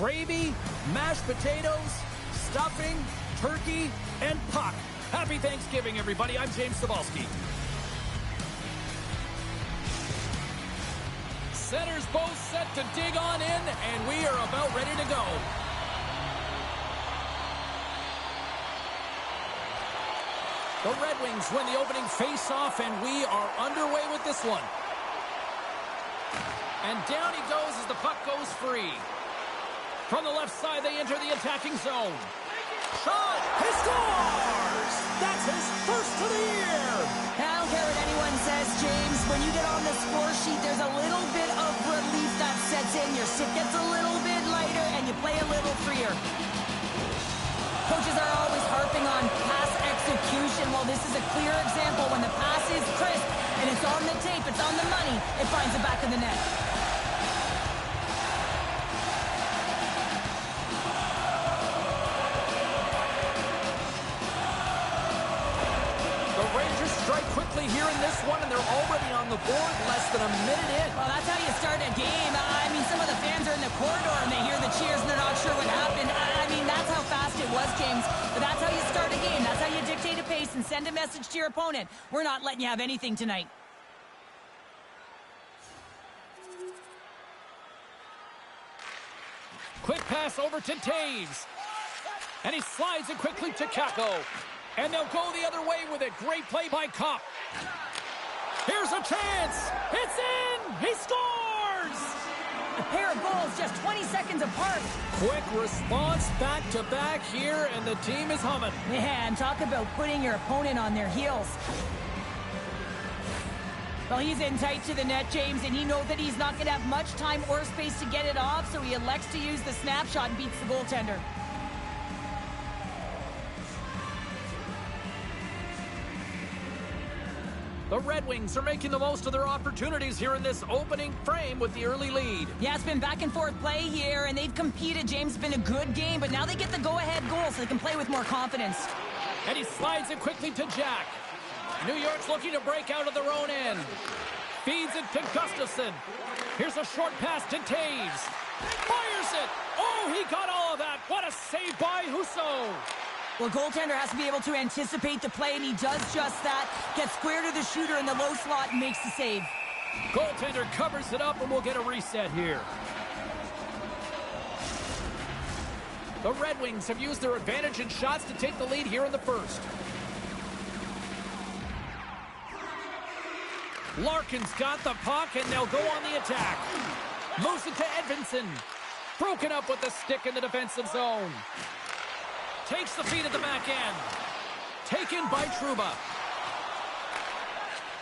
gravy, mashed potatoes, stuffing, turkey, and puck. Happy Thanksgiving, everybody. I'm James Cebulski. Centers both set to dig on in, and we are about ready to go. The Red Wings win the opening face-off, and we are underway with this one. And down he goes as the puck goes free. From the left side, they enter the attacking zone. Shot! He scores! That's his first of the year! I don't care what anyone says, James. When you get on the score sheet, there's a little bit of relief that sets in. Your stick gets a little bit lighter, and you play a little freer. Coaches are always harping on pass execution. Well, this is a clear example. When the pass is crisp, and it's on the tape, it's on the money, it finds the back of the net. Strike quickly here in this one, and they're already on the board less than a minute in. Well, that's how you start a game. I mean, some of the fans are in the corridor, and they hear the cheers, and they're not sure what happened. I mean, that's how fast it was, James. But that's how you start a game. That's how you dictate a pace and send a message to your opponent. We're not letting you have anything tonight. Quick pass over to Taves. And he slides it quickly to Kako. And they'll go the other way with it. Great play by Kopp. Here's a chance. It's in. He scores. A pair of goals just 20 seconds apart. Quick response back-to-back here, and the team is humming. Man, talk about putting your opponent on their heels. Well, he's in tight to the net, James, and he knows that he's not going to have much time or space to get it off, so he elects to use the snapshot and beats the goaltender. The Red Wings are making the most of their opportunities here in this opening frame with the early lead. Yeah, it's been back and forth play here, and they've competed. James, it's been a good game, but now they get the go-ahead goal so they can play with more confidence. And he slides it quickly to Jack. New York's looking to break out of their own end. Feeds it to Gustafsson. Here's a short pass to Taves. Fires it! Oh, he got all of that! What a save by Husso! Well, goaltender has to be able to anticipate the play, and he does just that. Gets square to the shooter in the low slot and makes the save. Goaltender covers it up, and we'll get a reset here. The Red Wings have used their advantage in shots to take the lead here in the first. Larkin's got the puck, and they'll go on the attack. Moves it to Edvinsson. Broken up with the stick in the defensive zone. Takes the feed at the back end. Taken by Trouba.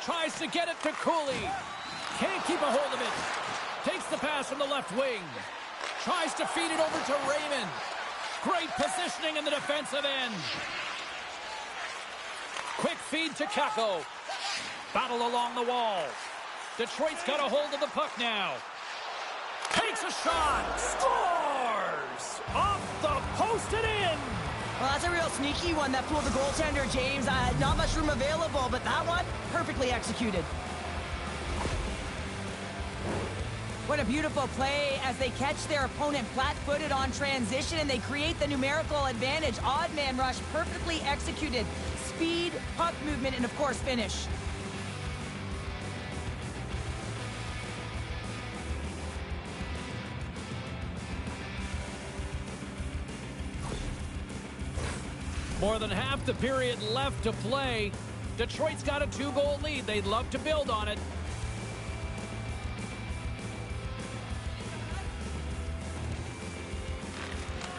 Tries to get it to Cooley. Can't keep a hold of it. Takes the pass from the left wing. Tries to feed it over to Raymond. Great positioning in the defensive end. Quick feed to Kako. Battle along the wall. Detroit's got a hold of the puck now. Takes a shot. Scores! Off the post and in. Well, that's a real sneaky one that fooled the goaltender, James. Not much room available, but that one, perfectly executed. What a beautiful play as they catch their opponent flat-footed on transition, and they create the numerical advantage. Odd man rush, perfectly executed. Speed, puck movement, and, of course, finish. More than half the period left to play. Detroit's got a 2-goal lead. They'd love to build on it.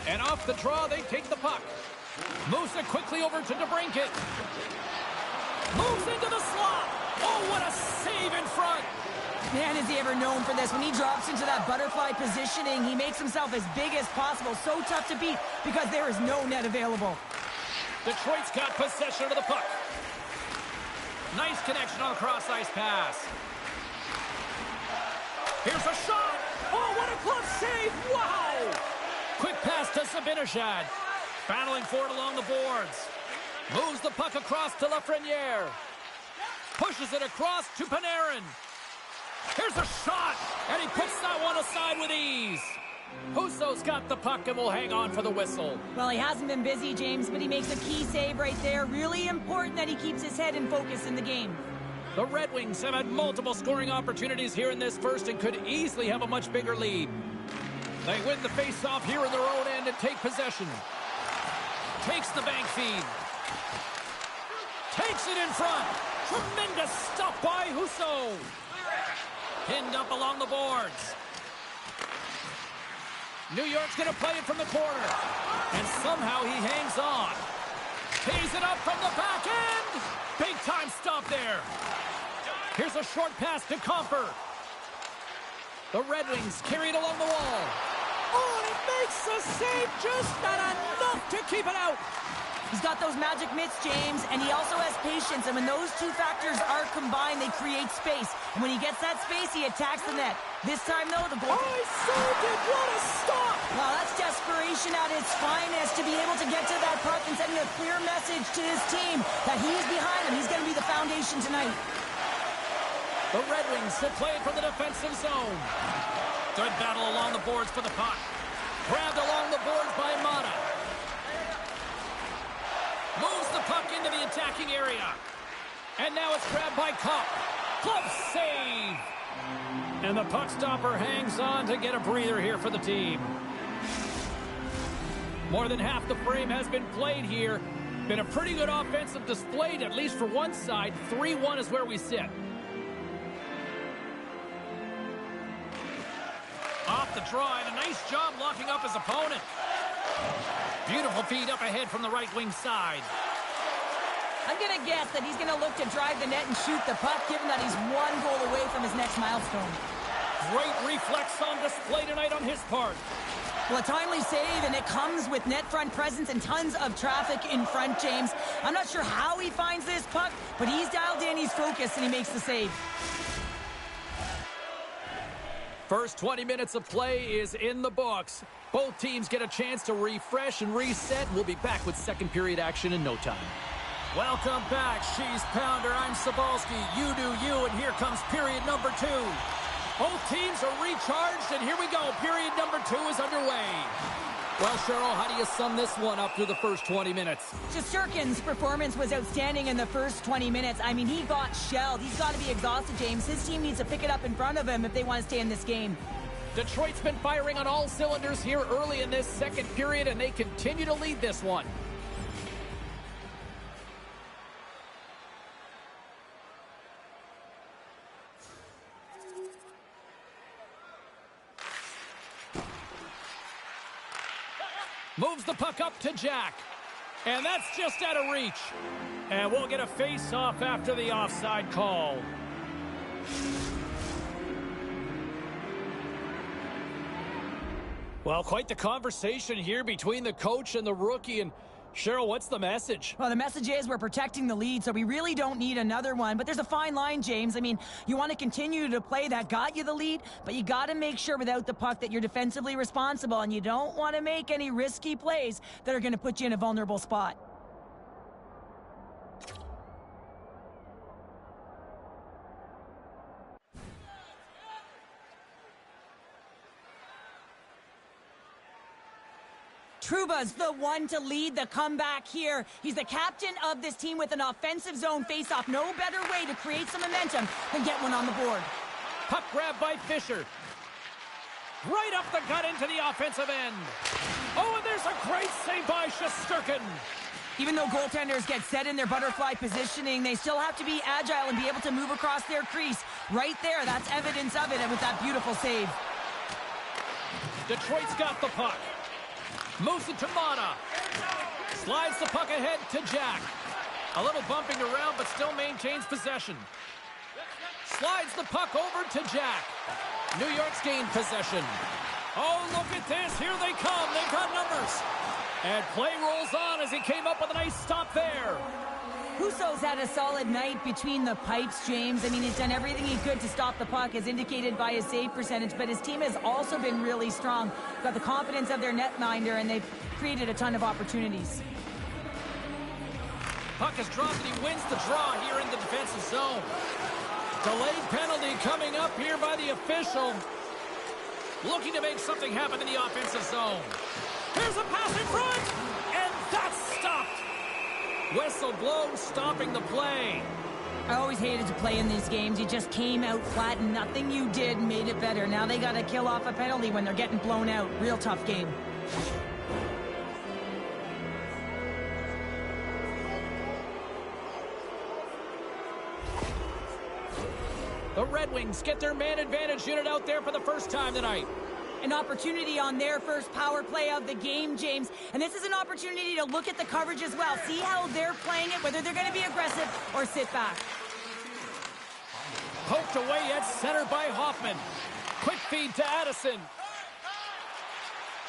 And off the draw, they take the puck. Moves it quickly over to DeBrincat. Moves into the slot. Oh, what a save in front. Man, is he ever known for this. When he drops into that butterfly positioning, he makes himself as big as possible. So tough to beat because there is no net available. Detroit's got possession of the puck. Nice connection on the cross-ice pass. Here's a shot. Oh, what a glove save. Wow. Quick pass to Zibanejad. Battling for it along the boards. Moves the puck across to Lafreniere. Pushes it across to Panarin. Here's a shot. And he puts that one aside with ease. Husso's got the puck and will hang on for the whistle. Well, he hasn't been busy, James, but he makes a key save right there. Really important that he keeps his head in focus in the game. The Red Wings have had multiple scoring opportunities here in this first and could easily have a much bigger lead. They win the face-off here in their own end and take possession. Takes the bank feed. Takes it in front. Tremendous stop by Husso. Pinned up along the boards. New York's going to play it from the corner. And somehow he hangs on. Tees it up from the back end. Big time stop there. Here's a short pass to Comfort. The Red Wings carry it along the wall. Oh, and he makes the save, just not enough to keep it out. He's got those magic mitts, James, and he also has patience. And when those two factors are combined, they create space. And when he gets that space, he attacks the net. This time, though, the goal... Oh, he saved it! What a stop! Well, that's desperation at its finest, to be able to get to that puck and sending a clear message to his team that he's behind him. He's going to be the foundation tonight. The Red Wings will play it from the defensive zone. Good battle along the boards for the puck. Grabbed along the boards by Mata. Moves the puck into the attacking area. And now it's grabbed by Kopp. Glove save. And the puck stopper hangs on to get a breather here for the team. More than half the frame has been played here. Been a pretty good offensive display, at least for one side. 3-1 is where we sit. Off the draw, and a nice job locking up his opponent. Beautiful feed up ahead from the right wing side. I'm going to guess that he's going to look to drive the net and shoot the puck, given that he's one goal away from his next milestone. Great reflex on display tonight on his part. Well, a timely save, and it comes with net front presence and tons of traffic in front, James. I'm not sure how he finds this puck, but he's dialed in, he's focused, and he makes the save. First 20 minutes of play is in the books. Both teams get a chance to refresh and reset. We'll be back with second period action in no time. Welcome back, She's Pounder. I'm Sabalski. You do you, and here comes period number 2. Both teams are recharged, and here we go. Period number 2 is underway. Well, Cheryl, how do you sum this one up through the first 20 minutes? Shesterkin's performance was outstanding in the first 20 minutes. I mean, he got shelled. He's got to be exhausted, James. His team needs to pick it up in front of him if they want to stay in this game. Detroit's been firing on all cylinders here early in this second period, and they continue to lead this one. Moves the puck up to Jack. And that's just out of reach. And we'll get a face-off after the offside call. Well, quite the conversation here between the coach and the rookie. And Cheryl, what's the message? Well, the message is we're protecting the lead, so we really don't need another one. But there's a fine line, James. I mean, you want to continue to play that got you the lead, but you got to make sure without the puck that you're defensively responsible, and you don't want to make any risky plays that are going to put you in a vulnerable spot. Trouba's the one to lead the comeback here. He's the captain of this team with an offensive zone face-off. No better way to create some momentum than get one on the board. Puck grab by Fisher. Right up the gut into the offensive end. Oh, and there's a great save by Shesterkin. Even though goaltenders get set in their butterfly positioning, they still have to be agile and be able to move across their crease. Right there, that's evidence of it, and with that beautiful save. Detroit's got the puck. Moves it to Mata. Slides the puck ahead to Jack. A little bumping around, but still maintains possession. Slides the puck over to Jack. New York's gained possession. Oh, look at this. Here they come. They've got numbers. And play rolls on as he came up with a nice stop there. Husso's had a solid night between the pipes, James. I mean, he's done everything he could to stop the puck, as indicated by his save percentage, but his team has also been really strong. Got the confidence of their netminder, and they've created a ton of opportunities. Puck is dropped, and he wins the draw here in the defensive zone. Delayed penalty coming up here by the official. looking to make something happen in the offensive zone. Here's a pass in front, and that's stopped. Whistle blown, stopping the play. I always hated to play in these games. You just came out flat and nothing you did made it better. Now they got to kill off a penalty when they're getting blown out. Real tough game. The Red Wings get their man advantage unit out there for the first time tonight. An opportunity on their first power play of the game, James. And this is an opportunity to look at the coverage as well. See how they're playing it, whether they're going to be aggressive or sit back. Poked away at center by Hoffman. Quick feed to Addison.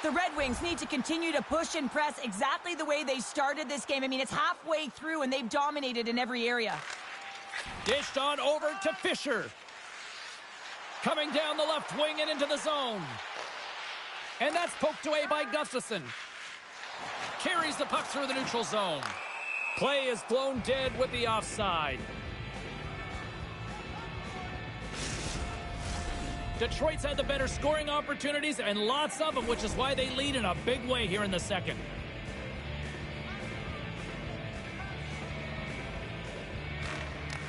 The Red Wings need to continue to push and press exactly the way they started this game. I mean, it's halfway through and they've dominated in every area. Dished on over to Fisher. Coming down the left wing and into the zone. And that's poked away by Gustafsson. Carries the puck through the neutral zone. Play is blown dead with the offside. Detroit's had the better scoring opportunities and lots of them, which is why they lead in a big way here in the second.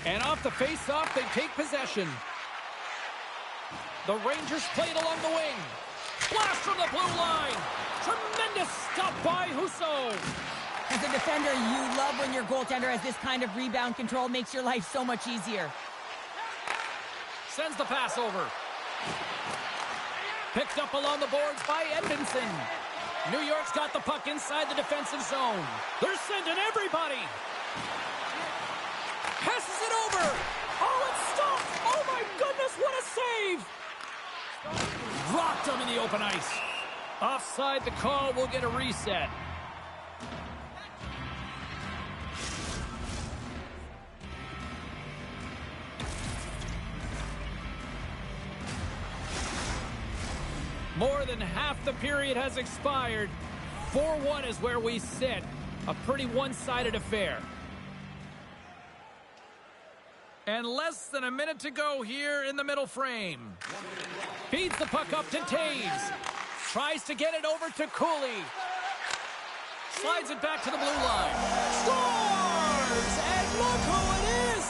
And off the face-off, they take possession. The Rangers played along the wing. Blast from the blue line. Tremendous stop by Husso. As a defender, you love when your goaltender has this kind of rebound control. Makes your life so much easier. Sends the pass over. Picked up along the boards by Edmondson. New York's got the puck inside the defensive zone. They're sending everybody. Passes it over. Oh, it's stopped. Oh, my goodness, what a save. Rocked him in the open ice. Offside the call, will get a reset. More than half the period has expired. 4-1 is where we sit. A pretty one-sided affair. And less than a minute to go here in the middle frame. Feeds the puck up to Taves. Tries to get it over to Cooley. Slides it back to the blue line. Scores! And look who it is!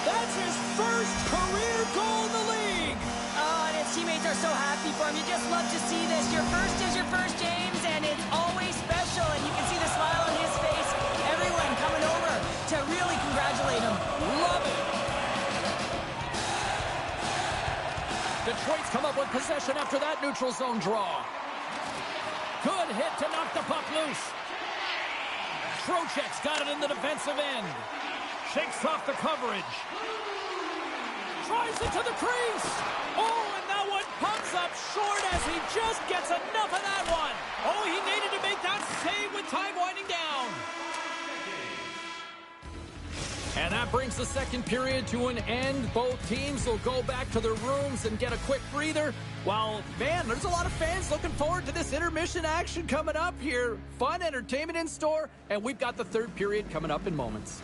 That's his first career goal in the league! Oh, and his teammates are so happy for him. You just love to see this. Your first is your first, James, and it's always special. And you can see the smile on his face. Everyone coming over to really congratulate him. Love it! Detroit's come up with possession after that neutral zone draw. Good hit to knock the puck loose. Trocheck's got it in the defensive end. Shakes off the coverage. Drives it to the crease. Oh, and that one pops up short as he just gets enough of that one. Oh, he needed to make that save with time winding down. And that brings the second period to an end. Both teams will go back to their rooms and get a quick breather. While, man, there's a lot of fans looking forward to this intermission action coming up here. Fun entertainment in store, and we've got the third period coming up in moments.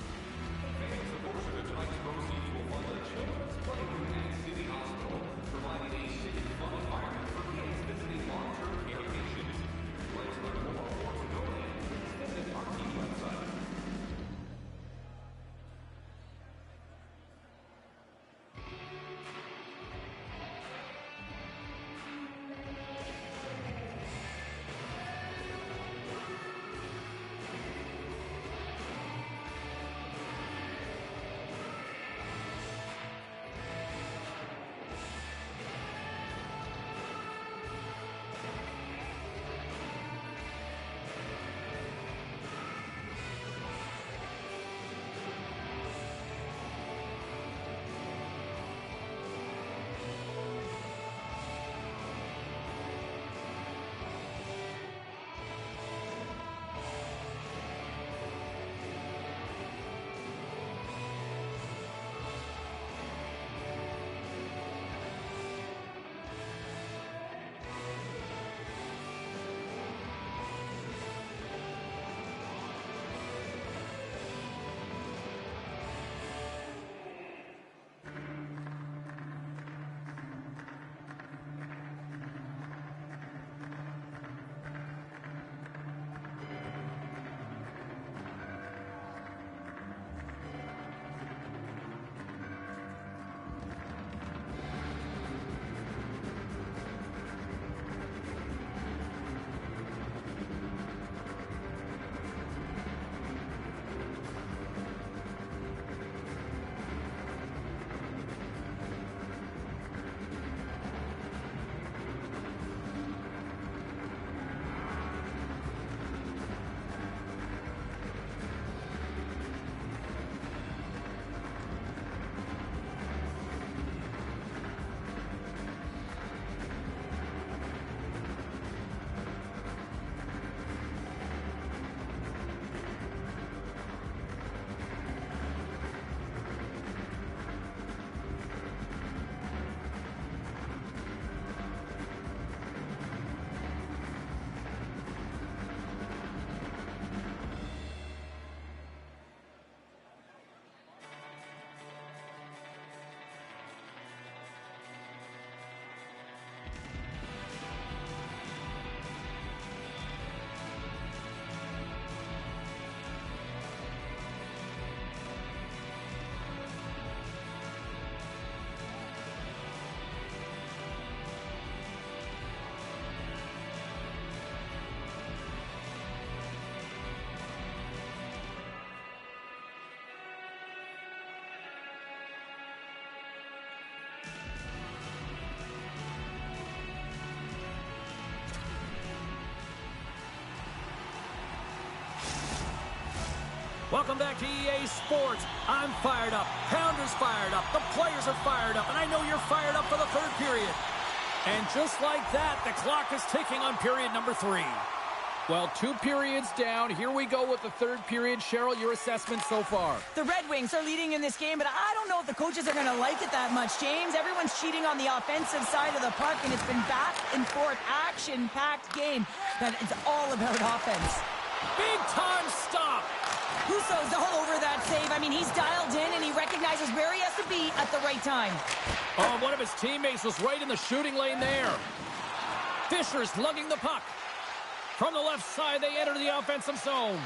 Welcome back to EA Sports. I'm fired up. Pounder's fired up. The players are fired up. And I know you're fired up for the third period. And just like that, the clock is ticking on period number 3. Well, 2 periods down. Here we go with the third period. Cheryl, your assessment so far? The Red Wings are leading in this game, but I don't know if the coaches are going to like it that much, James. Everyone's cheating on the offensive side of the puck, and it's been back and forth, action-packed game. But it's all about offense. Big-time stop. Husso's all over that save. I mean, he's dialed in, and he recognizes where he has to be at the right time. Oh, one of his teammates was right in the shooting lane there. Fisher's lugging the puck. From the left side, they enter the offensive zone.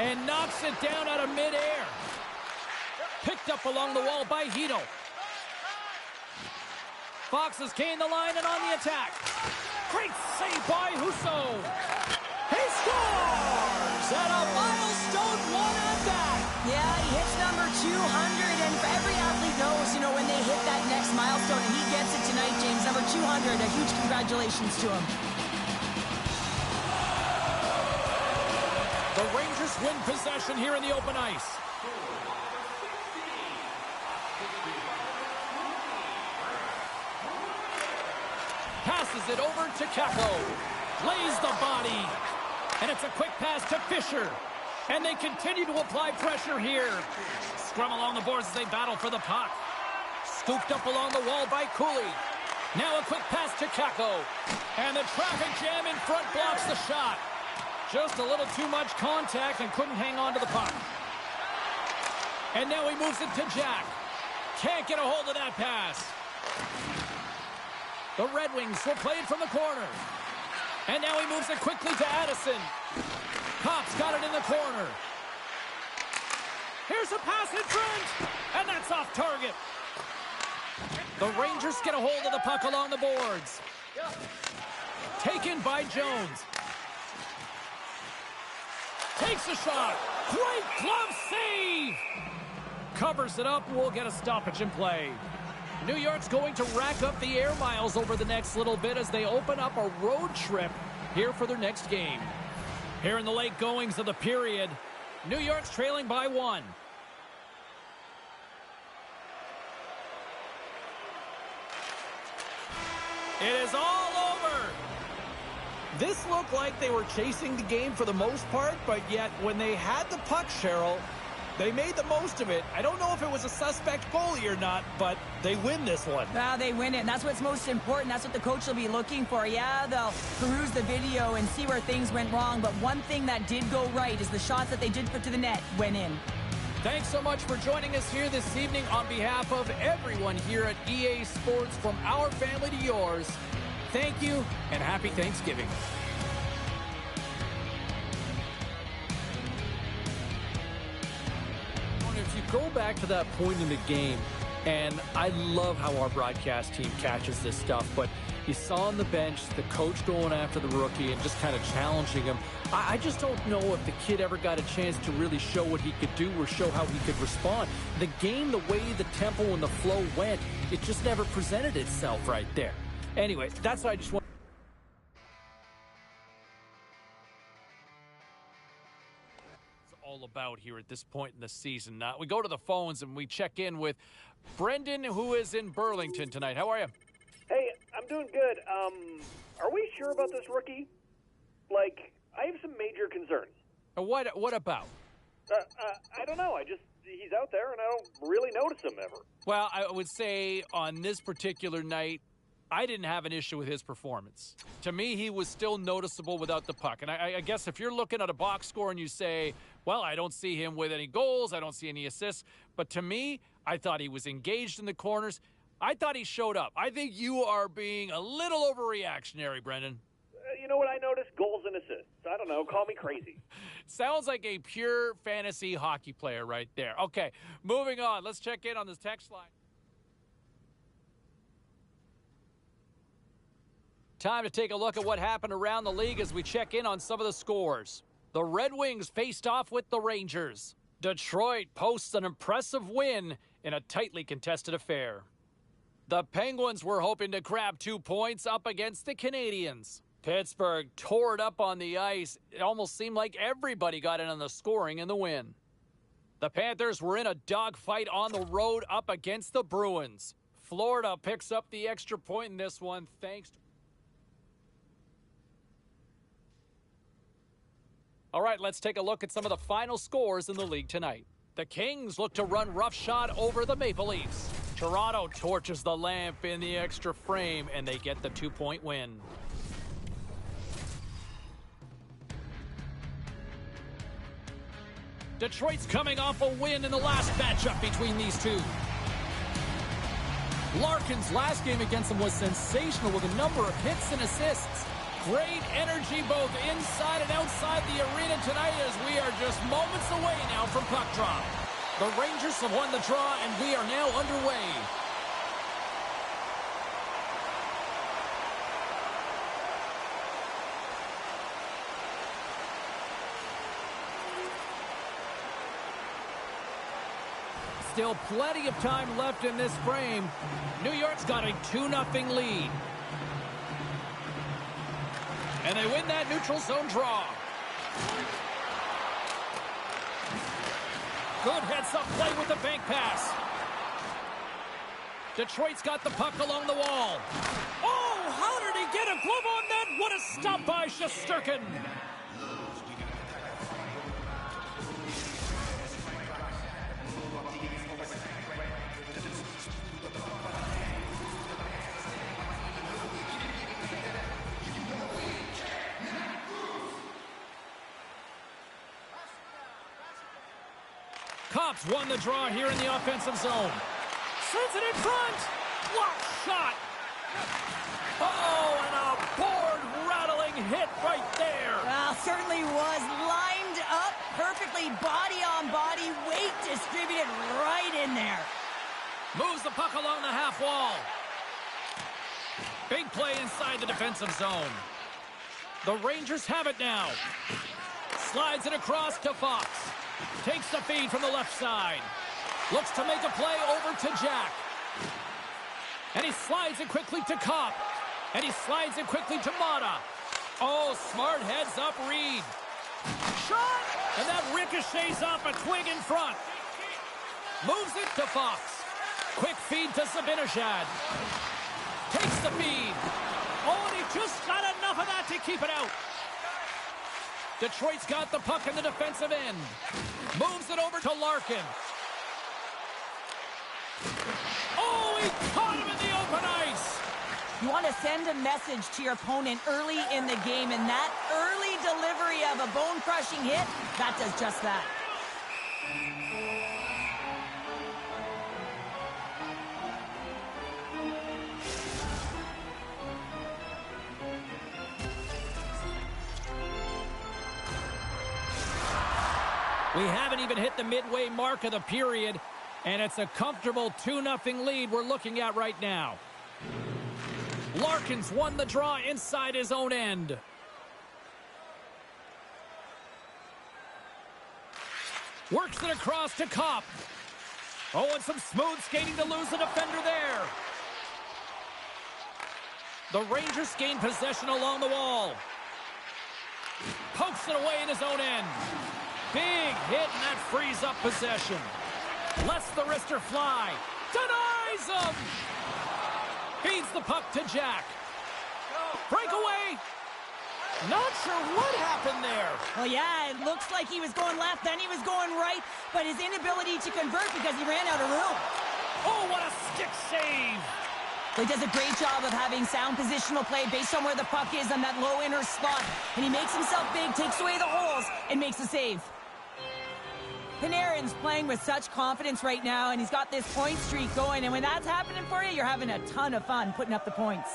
And knocks it down out of midair. Picked up along the wall by Hito. Foxes gain the line and on the attack. Great save by Husso. He scores! And a milestone one at that. Yeah, he hits number 200, and every athlete knows, you know, when they hit that next milestone, and he gets it tonight, James. Number 200, a huge congratulations to him. The Rangers win possession here in the open ice. Passes it over to Kako. Lays the body. And it's a quick pass to Fisher. And they continue to apply pressure here. Scrum along the boards as they battle for the puck. Scooped up along the wall by Cooley. Now a quick pass to Kako. And the traffic jam in front blocks the shot. Just a little too much contact and couldn't hang on to the puck. And now he moves it to Jack. Can't get a hold of that pass. The Red Wings will play it from the corner. And now he moves it quickly to Addison. Cops got it in the corner. Here's a pass in front. And that's off target. The Rangers get a hold of the puck along the boards. Taken by Jones. Takes a shot. Great glove save. Covers it up. We'll get a stoppage in play. New York's going to rack up the air miles over the next little bit as they open up a road trip here for their next game. Here in the late goings of the period, New York's trailing by 1. It is all over. This looked like they were chasing the game for the most part, but yet when they had the puck, Cheryl, they made the most of it. I don't know if it was a suspect goalie or not, but they win this one. Well, they win it, and that's what's most important. That's what the coach will be looking for. Yeah, they'll peruse the video and see where things went wrong, but one thing that did go right is the shots that they did put to the net went in. Thanks so much for joining us here this evening on behalf of everyone here at EA Sports, from our family to yours. Thank you, and happy Thanksgiving. If you go back to that point in the game, and I love how our broadcast team catches this stuff, but you saw on the bench the coach going after the rookie and just kind of challenging him. I just don't know if the kid ever got a chance to really show what he could do or show how he could respond. The game, the way the tempo and the flow went, it just never presented itself right there. Anyway, that's what I just want. It's all about here at this point in the season. Now, we go to the phones and we check in with Brendan, who is in Burlington tonight. How are you? Hey, I'm doing good. Are we sure about this rookie? Like, I have some major concerns. What about? I don't know. He's out there and I don't really notice him ever. Well, I would say on this particular night, I didn't have an issue with his performance. To me, he was still noticeable without the puck. And I guess if you're looking at a box score and you say, well, I don't see him with any goals, I don't see any assists. But to me, I thought he was engaged in the corners. I thought he showed up. I think you are being a little overreactionary, Brendan. You know what I noticed? Goals and assists. I don't know. Call me crazy. Sounds like a pure fantasy hockey player right there. Okay, moving on. Let's check in on this text line. Time to take a look at what happened around the league as we check in on some of the scores. The Red Wings faced off with the Rangers. Detroit posts an impressive win in a tightly contested affair. The Penguins were hoping to grab 2 points up against the Canadiens. Pittsburgh tore it up on the ice. It almost seemed like everybody got in on the scoring in the win. The Panthers were in a dogfight on the road up against the Bruins. Florida picks up the extra point in this one thanks to... All right, let's take a look at some of the final scores in the league tonight. The Kings look to run roughshod over the Maple Leafs. Toronto torches the lamp in the extra frame, and they get the 2-point win. Detroit's coming off a win in the last matchup between these two. Larkin's last game against them was sensational with a number of hits and assists. Great energy both inside and outside the arena tonight as we are just moments away now from puck drop. The Rangers have won the draw and we are now underway. Still plenty of time left in this frame. New York's got a 2-0 lead. And they win that neutral zone draw. Good heads-up play with the bank pass. Detroit's got the puck along the wall. Oh, how did he get a glove on that? What a stop by Shesterkin. Cops won the draw here in the offensive zone. Sends it in front. What shot? Oh, and a board-rattling hit right there. Well, certainly was lined up perfectly, body on body, weight distributed right in there. Moves the puck along the half wall. Big play inside the defensive zone. The Rangers have it now. Slides it across to Fox. Takes the feed from the left side. Looks to make a play over to Jack. And he slides it quickly to Kopp. And he slides it quickly to Mata. Oh, smart heads up Reed. Shot! And that ricochets off a twig in front. Moves it to Fox. Quick feed to Zibanejad. Takes the feed. Oh, and he just got enough of that to keep it out. Detroit's got the puck in the defensive end. Moves it over to Larkin. Oh, he caught him in the open ice. You want to send a message to your opponent early in the game, and that early delivery of a bone-crushing hit, that does just that. We haven't even hit the midway mark of the period, and it's a comfortable 2-0 lead we're looking at right now. Larkin's won the draw inside his own end. Works it across to Kopp. Oh, and some smooth skating to lose the defender there. The Rangers gain possession along the wall. Pokes it away in his own end. Big hit, and that frees up possession. Lets the wrister fly. Denies him! Feeds the puck to Jack. Breakaway! Not sure what happened there. Well, yeah, it looks like he was going left, then he was going right, but his inability to convert because he ran out of room. Oh, what a stick save! He does a great job of having sound positional play based on where the puck is on that low inner spot, and he makes himself big, takes away the holes, and makes a save. Panarin's playing with such confidence right now, and he's got this point streak going, and when that's happening for you, you're having a ton of fun putting up the points.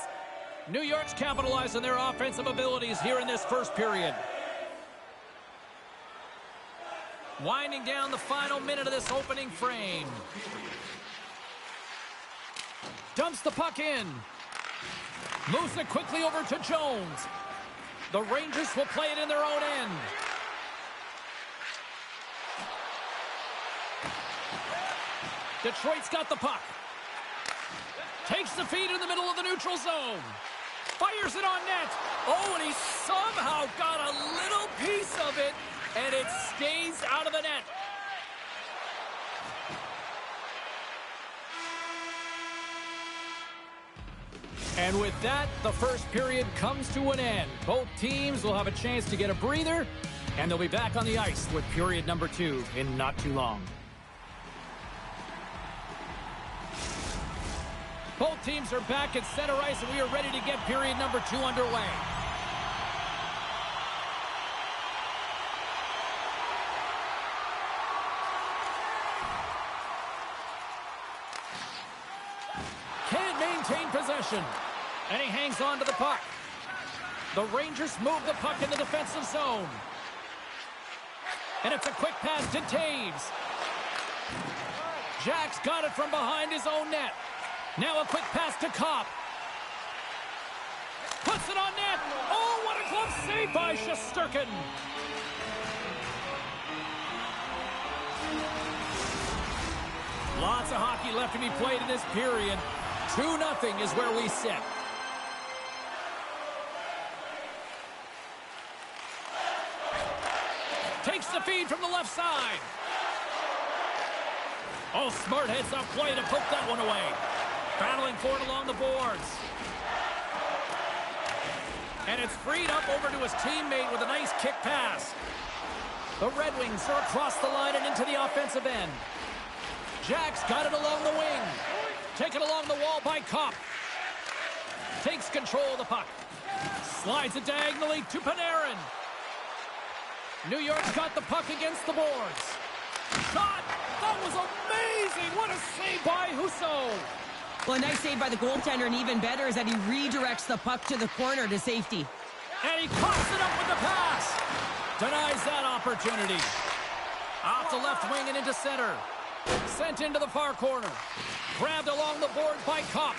New York's capitalized on their offensive abilities here in this first period. Winding down the final minute of this opening frame. Dumps the puck in. Moves it quickly over to Jones. The Rangers will play it in their own end. Detroit's got the puck. Takes the feed in the middle of the neutral zone. Fires it on net. Oh, and he somehow got a little piece of it, and it stays out of the net. And with that, the first period comes to an end. Both teams will have a chance to get a breather, and they'll be back on the ice with period number 2 in not too long. Both teams are back at center ice, and we are ready to get period number 2 underway. Can't maintain possession. And he hangs on to the puck. The Rangers move the puck in the defensive zone. And it's a quick pass to Taves. Jack's got it from behind his own net. Now a quick pass to Kopp. Puts it on net. Oh, what a glove save by Shesterkin. Lots of hockey left to be played in this period. 2-0 is where we sit. Takes the feed from the left side. Oh, smart heads up play to poke that one away. Battling for it along the boards. And it's freed up over to his teammate with a nice kick pass. The Red Wings are across the line and into the offensive end. Jack's got it along the wing. Taken along the wall by Kopp. Takes control of the puck. Slides it diagonally to Panarin. New York's got the puck against the boards. Shot! That was amazing! What a save by Husso! Well, a nice save by the goaltender, and even better is that he redirects the puck to the corner to safety. And he coughs it up with the pass. Denies that opportunity. Off the left wing and into center. Sent into the far corner. Grabbed along the boards by Kopp.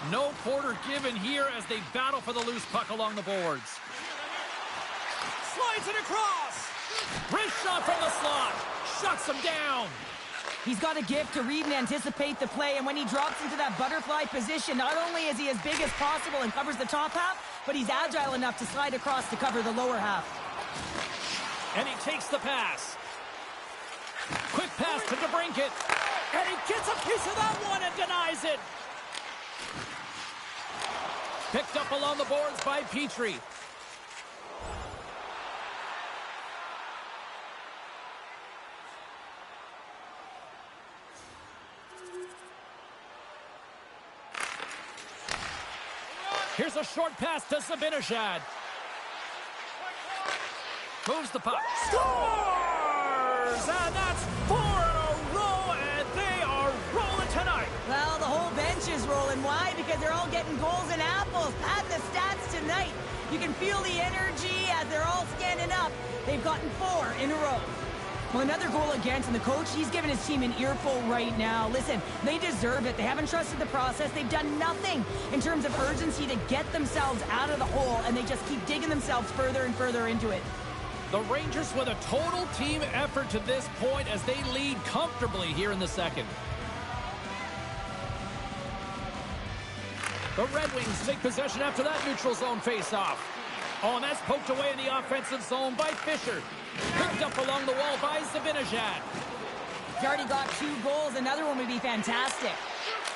No quarter given here as they battle for the loose puck along the boards. Slides it across. Wrist shot from the slot. Shuts him down. He's got a gift to read and anticipate the play, and when he drops into that butterfly position, not only is he as big as possible and covers the top half, but he's agile enough to slide across to cover the lower half. And he takes the pass. Quick pass to DeBrincat. And he gets a piece of that one and denies it. Picked up along the boards by Petrie. Here's a short pass to Zibanejad. Moves the puck. Scores! And that's 4 in a row, and they are rolling tonight. Well, the whole bench is rolling. Why? Because they're all getting goals and apples. Add the stats tonight. You can feel the energy as they're all standing up. They've gotten 4 in a row. Well, another goal against, and the coach, he's giving his team an earful right now. Listen, they deserve it. They haven't trusted the process. They've done nothing in terms of urgency to get themselves out of the hole, and they just keep digging themselves further and further into it. The Rangers with a total team effort to this point as they lead comfortably here in the second. The Red Wings take possession after that neutral zone face-off. Oh, and that's poked away in the offensive zone by Fisher. Picked up along the wall by Zibanejad. He already got 2 goals. Another one would be fantastic.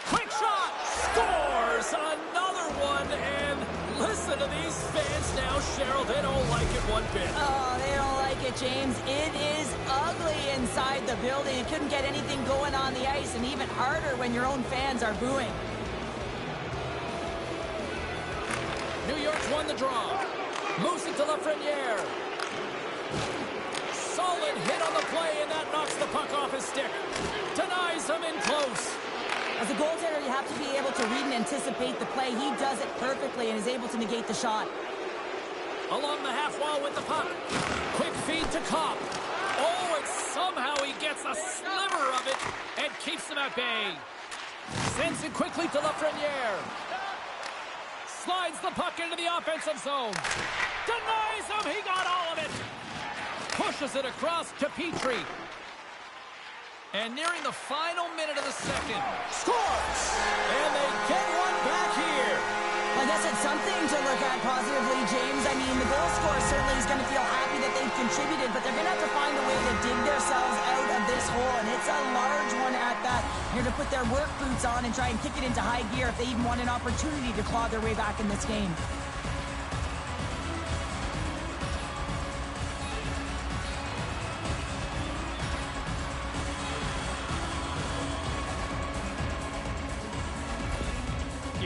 Quick shot! Scores! Another one, and listen to these fans now, Cheryl. They don't like it one bit. Oh, they don't like it, James. It is ugly inside the building. You couldn't get anything going on the ice, and even harder when your own fans are booing. New York's won the draw. Moves it to Lafreniere. Solid hit on the play, and that knocks the puck off his stick. Denies him in close. As a goaltender, you have to be able to read and anticipate the play. He does it perfectly and is able to negate the shot. Along the half wall with the puck. Quick feed to Kopp. Oh, and somehow he gets a sliver of it and keeps him at bay. Sends it quickly to Lafreniere. Slides the puck into the offensive zone. Denies him. He got all of it. Pushes it across to Petrie. And nearing the final minute of the second. Scores! And they get one back here. Well, I guess it's something to look at positively, James. I mean, the goal scorer certainly is going to feel happy that they've contributed, but they're going to have to find a way to dig themselves out of this hole, and it's a large one at that. They're going to put their work boots on and try and kick it into high gear if they even want an opportunity to claw their way back in this game.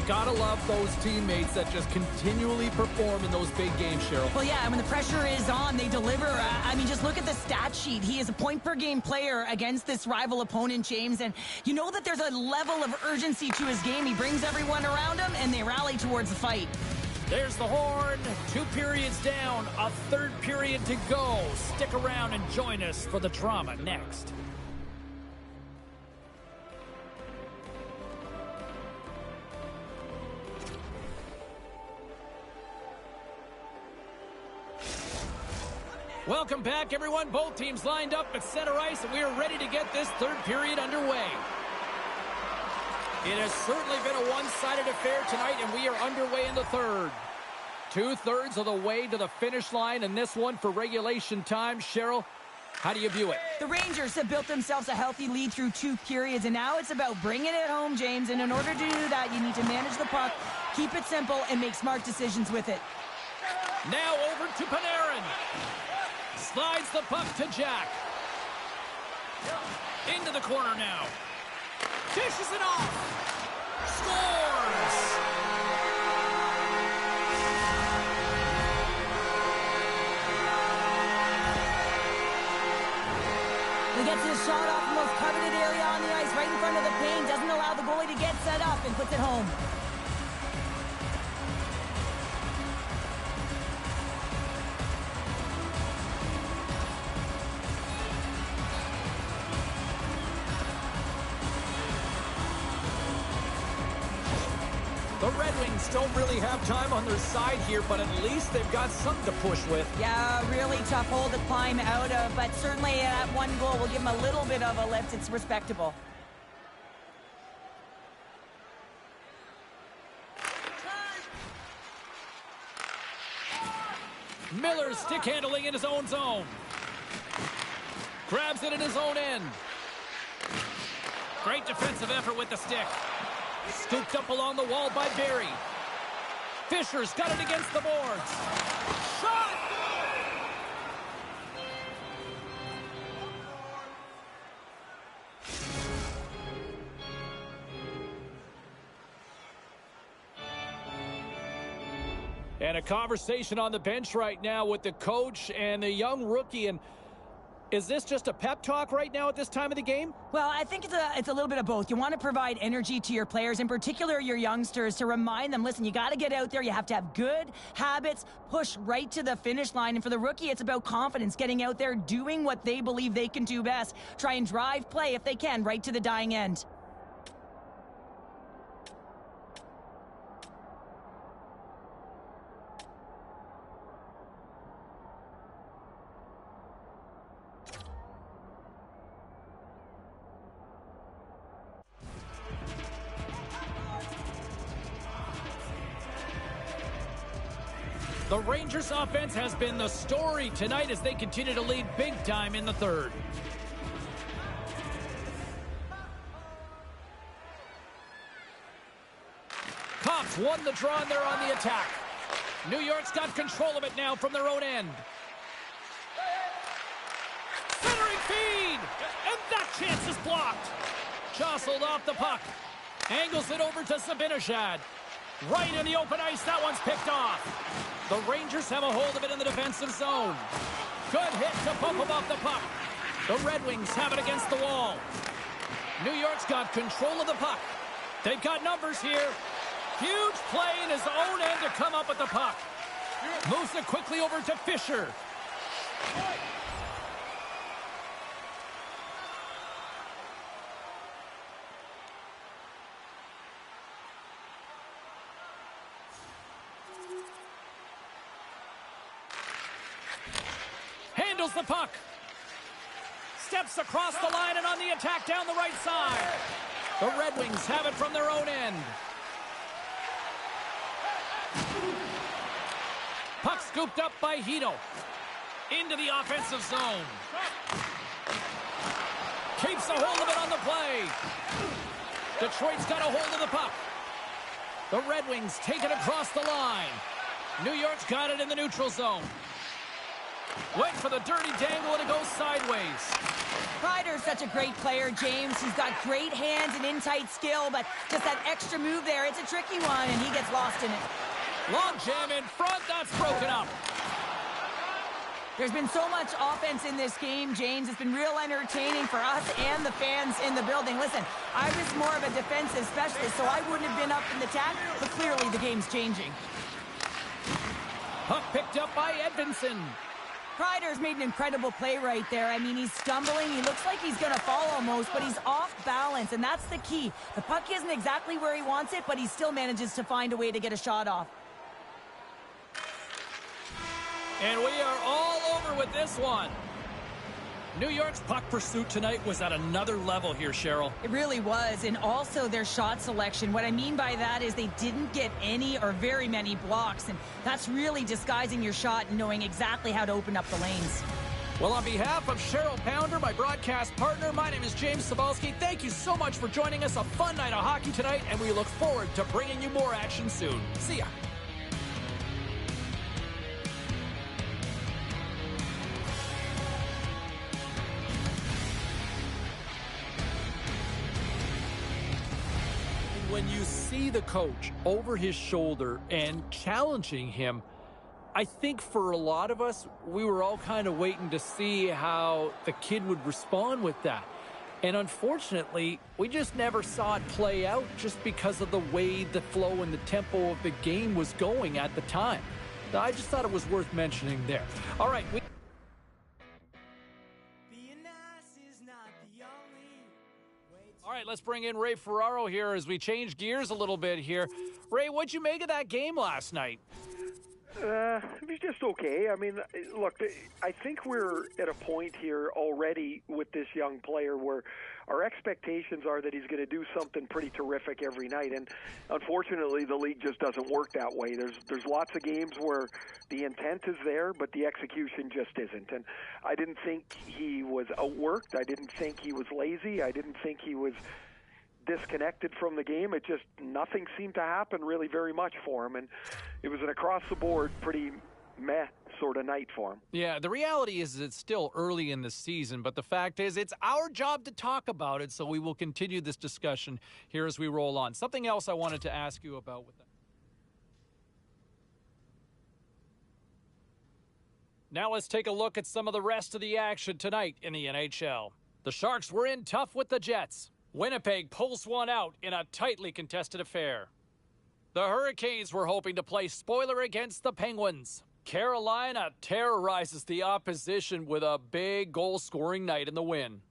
Gotta love those teammates that just continually perform in those big games, Cheryl. Well, yeah, when the pressure is on, they deliver. I mean, just look at the stat sheet. He is a point-per-game player against this rival opponent, James, and you know that there's a level of urgency to his game. He brings everyone around him, and they rally towards the fight. There's the horn. 2 periods down, a 3rd period to go. Stick around and join us for the drama next. Welcome back, everyone. Both teams lined up at center ice, and we are ready to get this 3rd period underway. It has certainly been a one-sided affair tonight, and we are underway in the 3rd. 2/3 of the way to the finish line in this one for regulation time. Cheryl, how do you view it? The Rangers have built themselves a healthy lead through 2 periods, and now it's about bringing it home, James. And in order to do that, you need to manage the puck, keep it simple, and make smart decisions with it. Now over to Panarin. Slides the puck to Jack. Into the corner now. Dishes it off. Scores! He gets his shot off the most coveted area on the ice, right in front of the paint. Doesn't allow the goalie to get set up and puts it home. The Red Wings don't really have time on their side here, but at least they've got something to push with. Yeah, really tough hole to climb out of, but certainly that one goal will give them a little bit of a lift. It's respectable. Miller's stick handling in his own zone. Grabs it in his own end. Great defensive effort with the stick. Scooped up along the wall by Barry. Fisher's got it against the boards. Shot! And a conversation on the bench right now with the coach and the young rookie. And is this just a pep talk right now at this time of the game? Well, I think it's a little bit of both. You want to provide energy to your players, in particular your youngsters, to remind them, listen, you got to get out there. You have to have good habits, push right to the finish line. And for the rookie, it's about confidence, getting out there, doing what they believe they can do best. Try and drive play, if they can, right to the dying end. The Rangers offense has been the story tonight as they continue to lead big time in the 3rd. Cops won the draw and they're on the attack. New York's got control of it now from their own end. Centering feed! And that chance is blocked. Jostled off the puck. Angles it over to Zibanejad. Right in the open ice, that one's picked off. The Rangers have a hold of it in the defensive zone. Good hit to bump him off the puck. The Red Wings have it against the wall. New York's got control of the puck. They've got numbers here. Huge play in his own end to come up with the puck. Moves it quickly over to Fisher. Handles the puck. Steps across the line and on the attack down the right side. The Red Wings have it from their own end. Puck scooped up by Hito. Into the offensive zone. Keeps a hold of it on the play. Detroit's got a hold of the puck. The Red Wings take it across the line. New York's got it in the neutral zone. Went for the dirty dangle and it goes sideways. Kreider's such a great player, James. He's got great hands and in-tight skill, but just that extra move there, it's a tricky one, and he gets lost in it. Long jam in front, that's broken up. There's been so much offense in this game, James. It's been real entertaining for us and the fans in the building. Listen, I was more of a defensive specialist, so I wouldn't have been up in the attack, but clearly the game's changing. Puck picked up by Edvinsson. Kreider's made an incredible play right there. I mean, he's stumbling. He looks like he's going to fall almost, but he's off balance, and that's the key. The puck isn't exactly where he wants it, but he still manages to find a way to get a shot off. And we are all over with this one. New York's puck pursuit tonight was at another level here, Cheryl. It really was, and also their shot selection. What I mean by that is they didn't get any or very many blocks, and that's really disguising your shot and knowing exactly how to open up the lanes. Well, on behalf of Cheryl Pounder, my broadcast partner, my name is James Cebulski. Thank you so much for joining us. A fun night of hockey tonight, and we look forward to bringing you more action soon. See ya. When you see the coach over his shoulder and challenging him, I think for a lot of us, we were all kind of waiting to see how the kid would respond with that. And unfortunately, we just never saw it play out just because of the way the flow and the tempo of the game was going at the time. I just thought it was worth mentioning there. All right. All right, let's bring in Ray Ferraro here as we change gears a little bit here. Ray, what'd you make of that game last night? It was just okay. I mean, look, I think we're at a point here already with this young player where our expectations are that he's going to do something pretty terrific every night. And unfortunately, the league just doesn't work that way. There's lots of games where the intent is there, but the execution just isn't. And I didn't think he was outworked. I didn't think he was lazy. I didn't think he was disconnected from the game. It just, nothing seemed to happen really very much for him. And it was an across-the-board pretty meh sort of night for him. Yeah, the reality is it's still early in the season, but the fact is it's our job to talk about it, so we will continue this discussion here as we roll on. Something else I wanted to ask you about with that. Now let's take a look at some of the rest of the action tonight in the NHL. The Sharks were in tough with the Jets. Winnipeg pulls one out in a tightly contested affair. The Hurricanes were hoping to play spoiler against the Penguins. Carolina terrorizes the opposition with a big goal-scoring night in the win.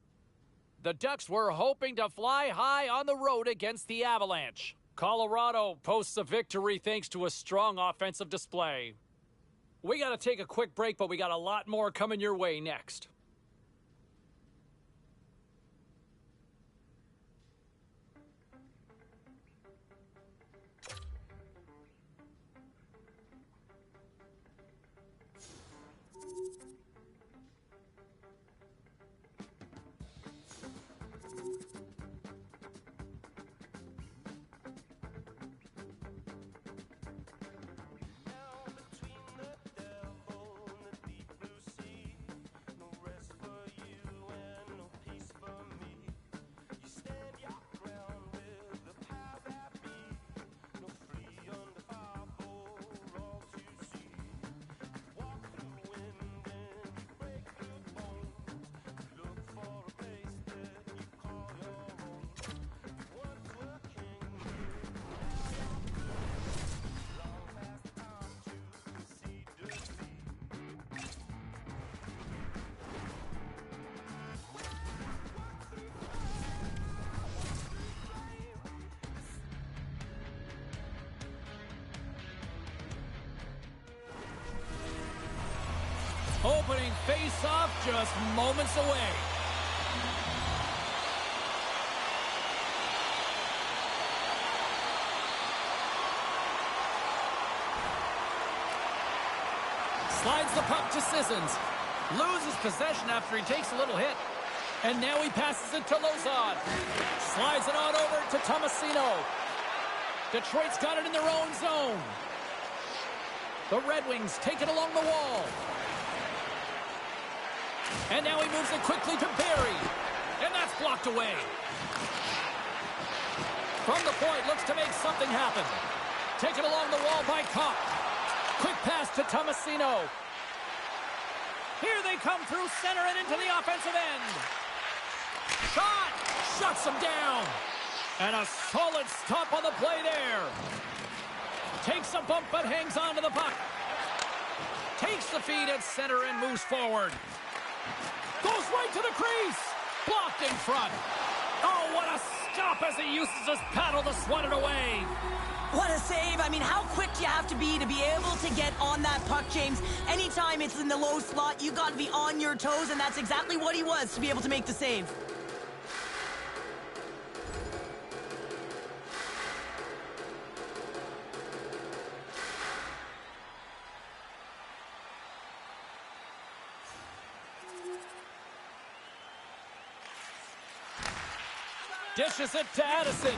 The Ducks were hoping to fly high on the road against the Avalanche. Colorado posts a victory thanks to a strong offensive display. We got to take a quick break, but we got a lot more coming your way next. Opening face-off just moments away. Slides the puck to Sissons. Loses possession after he takes a little hit. And now he passes it to Lozon. Slides it on over to Tomasino. Detroit's got it in their own zone. The Red Wings take it along the wall. And now he moves it quickly to Barry. And that's blocked away. From the point, looks to make something happen. Taken along the wall by Kopp. Quick pass to Tomasino. Here they come through center and into the offensive end. Shot! Shuts him down. And a solid stop on the play there. Takes a bump but hangs on to the puck. Takes the feed at center and moves forward. Goes right to the crease. Blocked in front. Oh, what a stop as he uses his paddle to swat it away. What a save. I mean, how quick do you have to be able to get on that puck, James? Anytime it's in the low slot, you got to be on your toes, and that's exactly what he was to be able to make the save. Dishes it to Addison.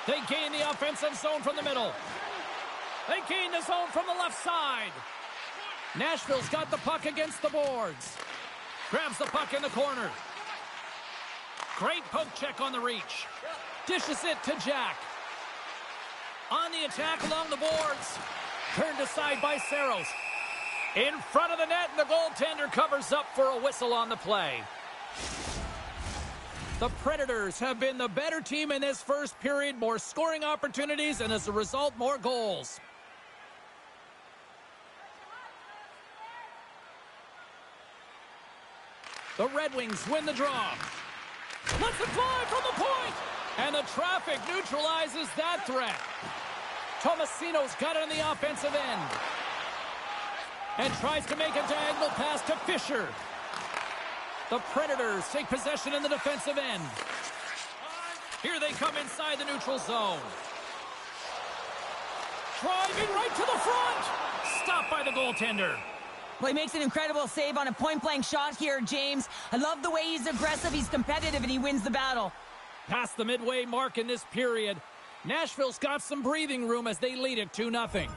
They gain the offensive zone from the middle. They gain the zone from the left side. Nashville's got the puck against the boards. Grabs the puck in the corner. Great poke check on the reach. Dishes it to Jack. On the attack along the boards. Turned aside by Saros. In front of the net, and the goaltender covers up for a whistle on the play. The Predators have been the better team in this first period. More scoring opportunities, and as a result, more goals. The Red Wings win the draw. Lets it fly from the point. And the traffic neutralizes that threat. Tomasino's got it on the offensive end. And tries to make a diagonal pass to Fisher. The Predators take possession in the defensive end. Here they come inside the neutral zone. Driving right to the front. Stopped by the goaltender. Well, he makes an incredible save on a point-blank shot here, James. I love the way he's aggressive, he's competitive, and he wins the battle. Past the midway mark in this period, Nashville's got some breathing room as they lead it 2-0.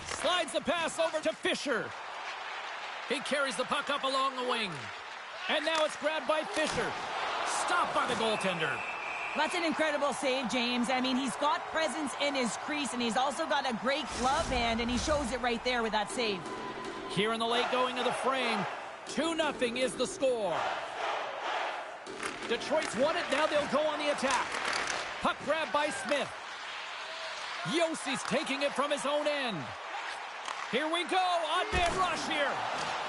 Slides the pass over to Fisher. He carries the puck up along the wing. And now it's grabbed by Fisher. Stopped by the goaltender. That's an incredible save, James. I mean, he's got presence in his crease, and he's also got a great glove hand, and he shows it right there with that save. Here in the late going of the frame, 2-0 is the score. Detroit's won it. Now they'll go on the attack. Puck grabbed by Smith. Yossi's taking it from his own end. Here we go. Odd man rush here.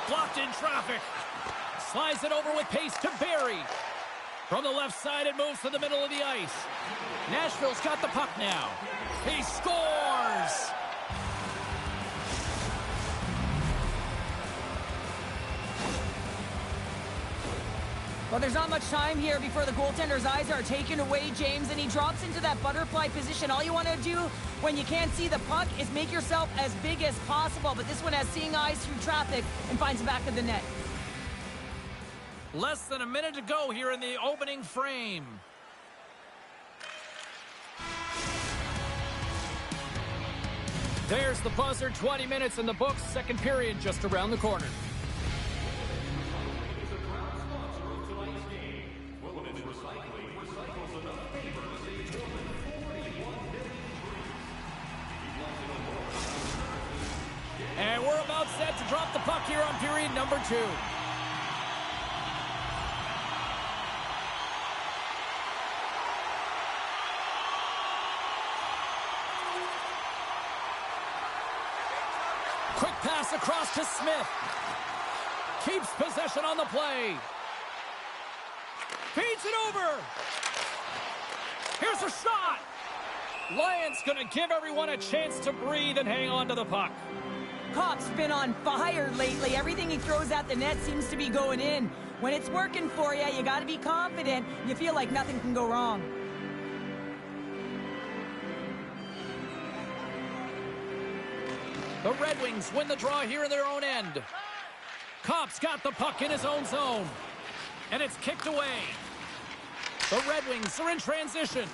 Blocked in traffic. Slides it over with pace to Barry. From the left side, it moves to the middle of the ice. Nashville's got the puck now. He scores! Well, there's not much time here before the goaltender's eyes are taken away, James, and he drops into that butterfly position. All you want to do when you can't see the puck is make yourself as big as possible, but this one has seeing eyes through traffic and finds the back of the net. Less than a minute to go here in the opening frame. There's the buzzer. 20 minutes in the books. Second period just around the corner. And we're about set to drop the puck here on period number 2. Quick pass across to Smith. Keeps possession on the play. Feeds it over. Here's a shot. Lions going to give everyone a chance to breathe and hang on to the puck. Kopp's been on fire lately. Everything he throws at the net seems to be going in. When it's working for you, you got to be confident. You feel like nothing can go wrong. The Red Wings win the draw here in their own end. Kopp's got the puck in his own zone. And it's kicked away. The Red Wings are in transition.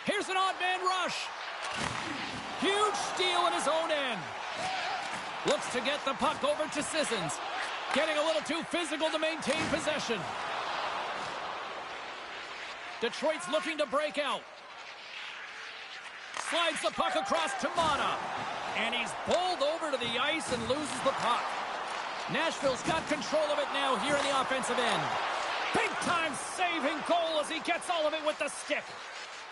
Here's an odd man rush. Huge steal in his own end. Looks to get the puck over to Sissons. Getting a little too physical to maintain possession. Detroit's looking to break out. Slides the puck across to Mata. And he's bowled over to the ice and loses the puck. Nashville's got control of it now here in the offensive end. Big-time saving goal as he gets all of it with the stick.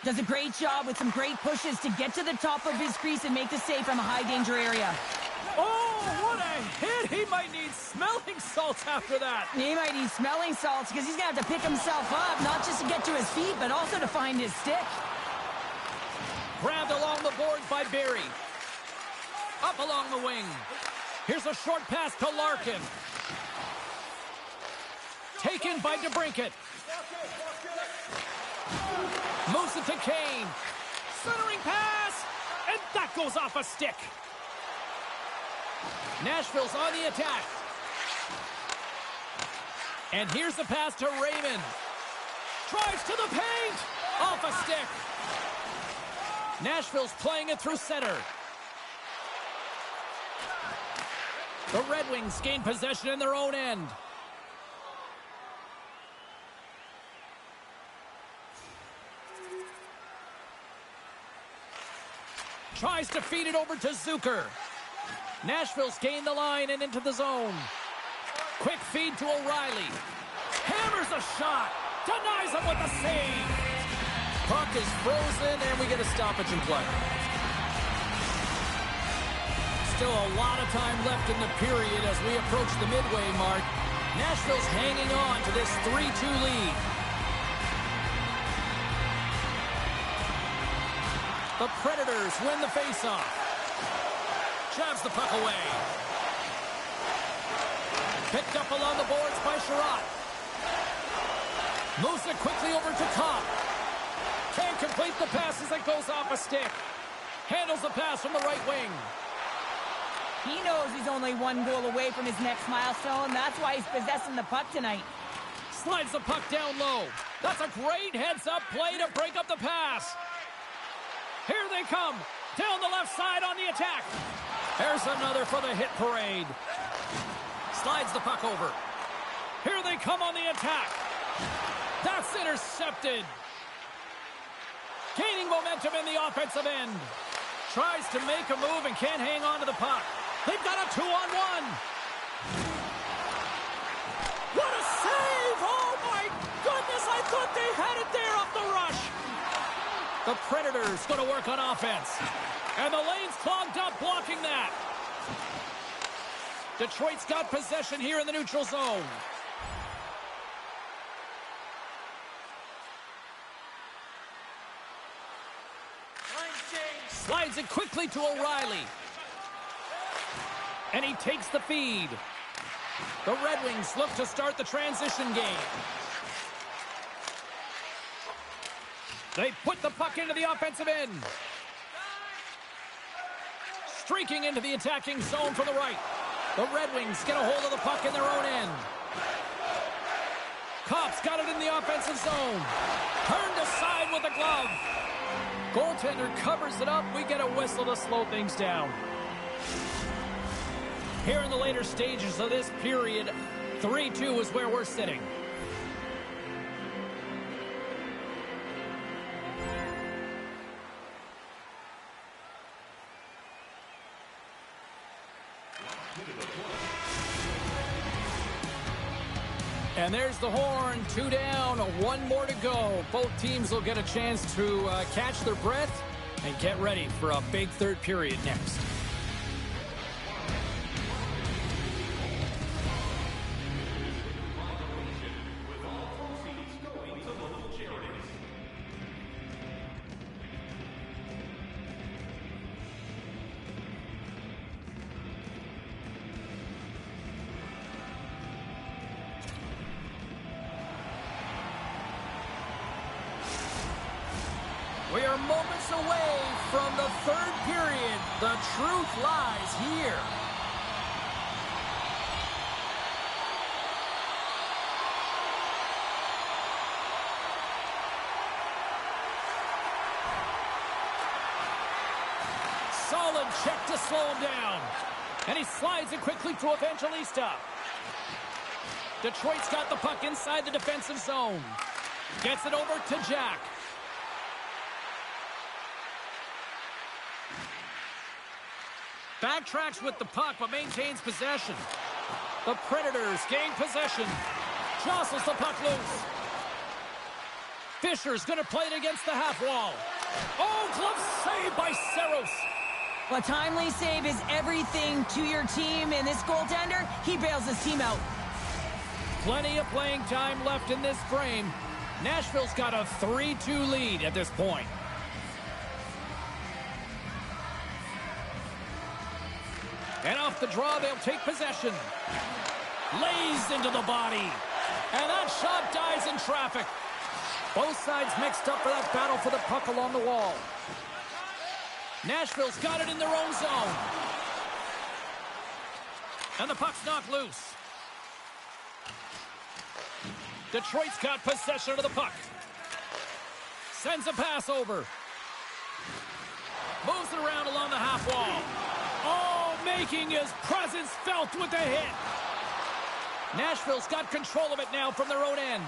Does a great job with some great pushes to get to the top of his crease and make the save from a high-danger area. Oh, what a hit! He might need smelling salts after that. He might need smelling salts because he's going to have to pick himself up, not just to get to his feet, but also to find his stick. Grabbed along the boards by Barrie. Up along the wing. Here's a short pass to Larkin. Taken by DeBrincat. Moves it to Kane. Centering pass. And that goes off a stick. Nashville's on the attack. And here's the pass to Raymond. Drives to the paint. Off a stick. Nashville's playing it through center. The Red Wings gain possession in their own end. Tries to feed it over to Zucker. Nashville's gained the line and into the zone. Quick feed to O'Reilly. Hammers a shot. Denies him with a save. Puck is frozen and we get a stoppage in play. Still a lot of time left in the period as we approach the midway mark. Nashville's hanging on to this 3-2 lead. The Predators win the faceoff. Jabs the puck away. Picked up along the boards by Sherratt. Moves it quickly over to Kopp. Can't complete the pass as it goes off a stick. Handles the pass from the right wing. He knows he's only one goal away from his next milestone. That's why he's possessing the puck tonight. Slides the puck down low. That's a great heads-up play to break up the pass. Here they come. Down the left side on the attack. There's another for the hit parade. Slides the puck over. Here they come on the attack. That's intercepted. Gaining momentum in the offensive end. Tries to make a move and can't hang on to the puck. They've got a 2-on-1. What a save! Oh my goodness, I thought they had it there off the rush. The Predators going to work on offense. And the lane's clogged up blocking that. Detroit's got possession here in the neutral zone. Slides it quickly to O'Reilly. And he takes the feed. The Red Wings look to start the transition game. They put the puck into the offensive end. Streaking into the attacking zone from the right. The Red Wings get a hold of the puck in their own end. Kopp's got it in the offensive zone. Turned aside with a glove. Goaltender covers it up. We get a whistle to slow things down. Here in the later stages of this period, 3-2 is where we're sitting. And there's the horn, 2 down, 1 more to go. Both teams will get a chance to catch their breath and get ready for a big third period next. are moments away from the third period. The truth lies here. Solid check to slow him down. And he slides it quickly to Evangelista. Detroit's got the puck inside the defensive zone. Gets it over to Jack. Backtracks with the puck, but maintains possession. The Predators gain possession. Jostles the puck loose. Fisher's going to play it against the half wall. Oh, glove save by Saros. A timely save is everything to your team, and this goaltender, he bails his team out. Plenty of playing time left in this frame. Nashville's got a 3-2 lead at this point. And off the draw, they'll take possession. Lays into the body. And that shot dies in traffic. Both sides mixed up for that battle for the puck along the wall. Nashville's got it in their own zone. And the puck's knocked loose. Detroit's got possession of the puck. Sends a pass over. Moves it around along the half wall. Oh, making his presence felt with the hit. Nashville's got control of it now from their own end.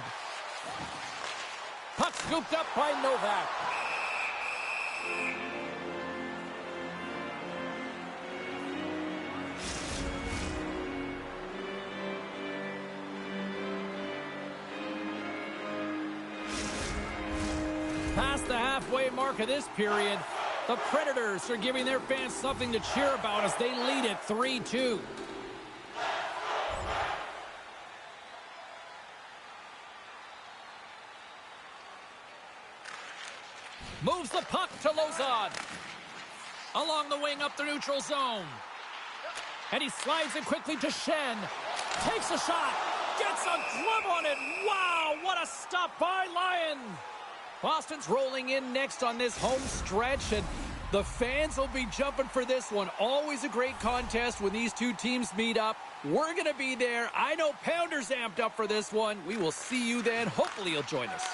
Puck scooped up by Novak. Past the halfway mark of this period, the Predators are giving their fans something to cheer about as they lead it 3-2. Moves the puck to Lozon. Along the wing up the neutral zone. And he slides it quickly to Shen. Takes a shot. Gets a glove on it. Wow, what a stop by Lyon. Boston's rolling in next on this home stretch, and the fans will be jumping for this one. Always a great contest when these two teams meet up. We're going to be there. I know Pounder's amped up for this one. We will see you then. Hopefully you'll join us.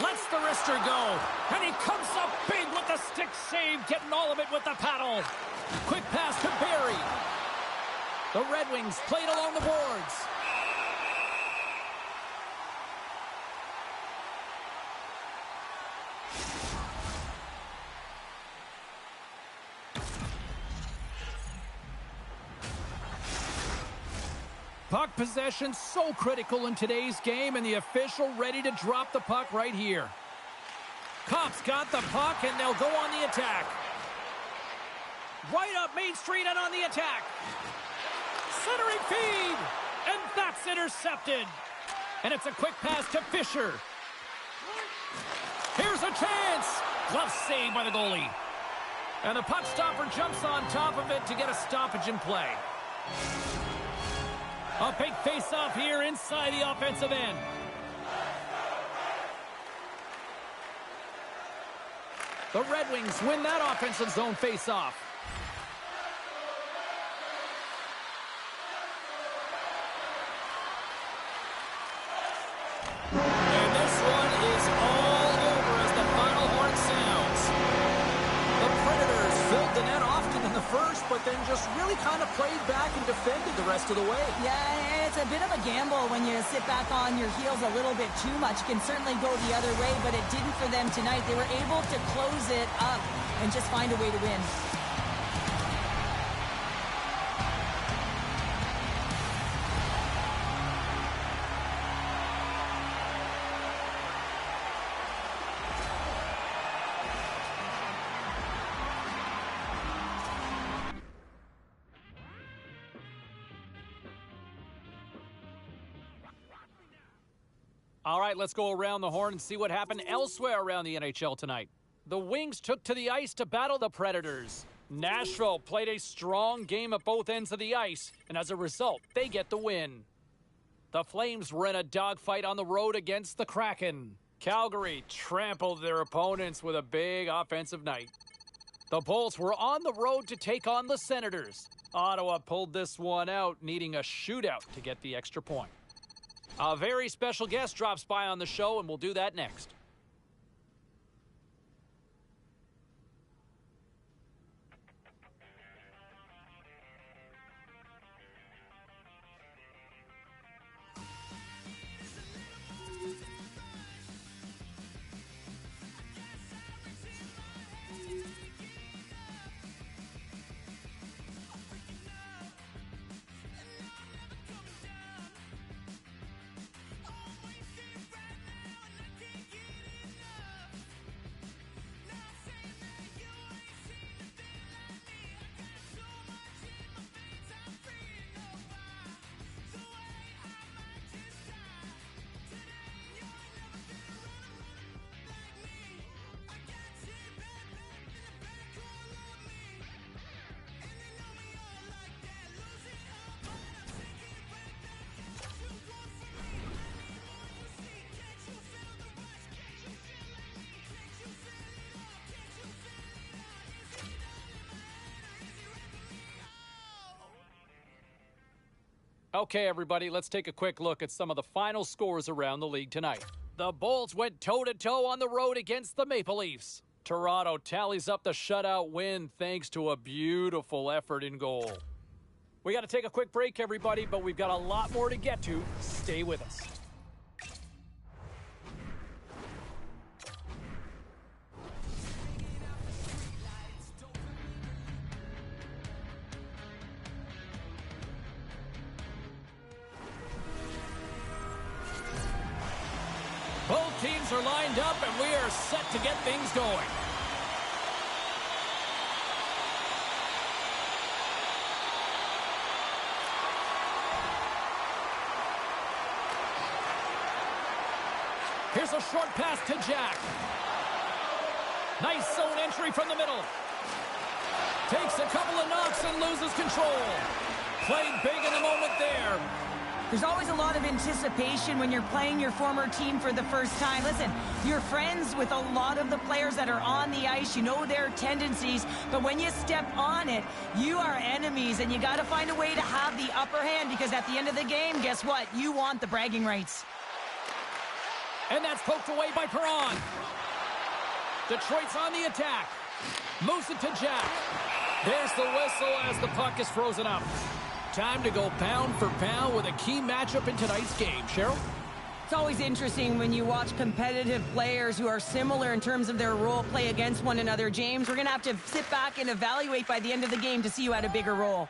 Lets the wrister go, and he comes up big with the stick save, getting all of it with the paddle. Quick pass to Barry. The Red Wings played along the boards. Puck possession so critical in today's game, and the official ready to drop the puck right here. Cops got the puck, and they'll go on the attack. Right up Main Street and on the attack. Centering feed, and that's intercepted. And it's a quick pass to Fisher. Here's a chance. Glove save by the goalie. And the puck stopper jumps on top of it to get a stoppage in play. A big face-off here inside the offensive end. The Red Wings win that offensive zone face-off. And this one is all over as the final horn sounds. The Predators filled the net often in the first, but then just really kind of played back and defended the rest of the way. Yeah, it's a bit of a gamble when you sit back on your heels a little bit too much. It can certainly go the other way, but it didn't for them tonight. They were able to close it up and just find a way to win. All right, let's go around the horn and see what happened elsewhere around the NHL tonight. The Wings took to the ice to battle the Predators. Nashville played a strong game at both ends of the ice, and as a result, they get the win. The Flames were in a dogfight on the road against the Kraken. Calgary trampled their opponents with a big offensive night. The Bolts were on the road to take on the Senators. Ottawa pulled this one out, needing a shootout to get the extra point. A very special guest drops by on the show, and we'll do that next. Okay, everybody, let's take a quick look at some of the final scores around the league tonight. The Bolts went toe-to-toe on the road against the Maple Leafs. Toronto tallies up the shutout win thanks to a beautiful effort in goal. We got to take a quick break, everybody, but we've got a lot more to get to. Stay with us. Both teams are lined up, and we are set to get things going. Here's a short pass to Jack. Nice zone entry from the middle. Takes a couple of knocks and loses control. Played big in the moment there. There's always a lot of anticipation when you're playing your former team for the first time. Listen, you're friends with a lot of the players that are on the ice. You know their tendencies, but when you step on it, you are enemies, and you got to find a way to have the upper hand, because at the end of the game, guess what? You want the bragging rights. And that's poked away by Perron. Detroit's on the attack. Moves it to Jack. There's the whistle as the puck is frozen up. Time to go pound for pound with a key matchup in tonight's game. Cheryl? It's always interesting when you watch competitive players who are similar in terms of their role play against one another. James, we're going to have to sit back and evaluate by the end of the game to see who had a bigger role.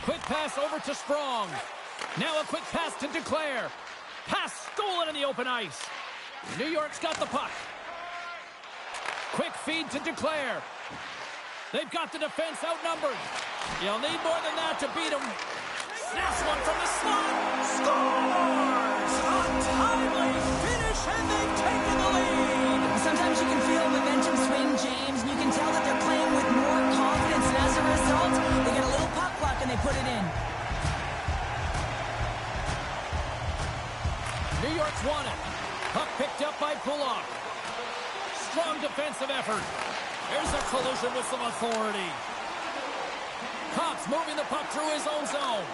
Quick pass over to Sprong. Now a quick pass to Declare. Pass stolen in the open ice. New York's got the puck. Quick feed to Declare. They've got the defense outnumbered. You'll need more than that to beat them. Snaps one from the slot. Scores! A timely finish, and they've taken the lead. Sometimes you can feel momentum swing, James, and you can tell that they're playing with more confidence, and as a result, they get a little puck luck and they put it in. New York's won it. Puck picked up by Pullock. Strong defensive effort. There's a collision with some authority. Cops moving the puck through his own zone.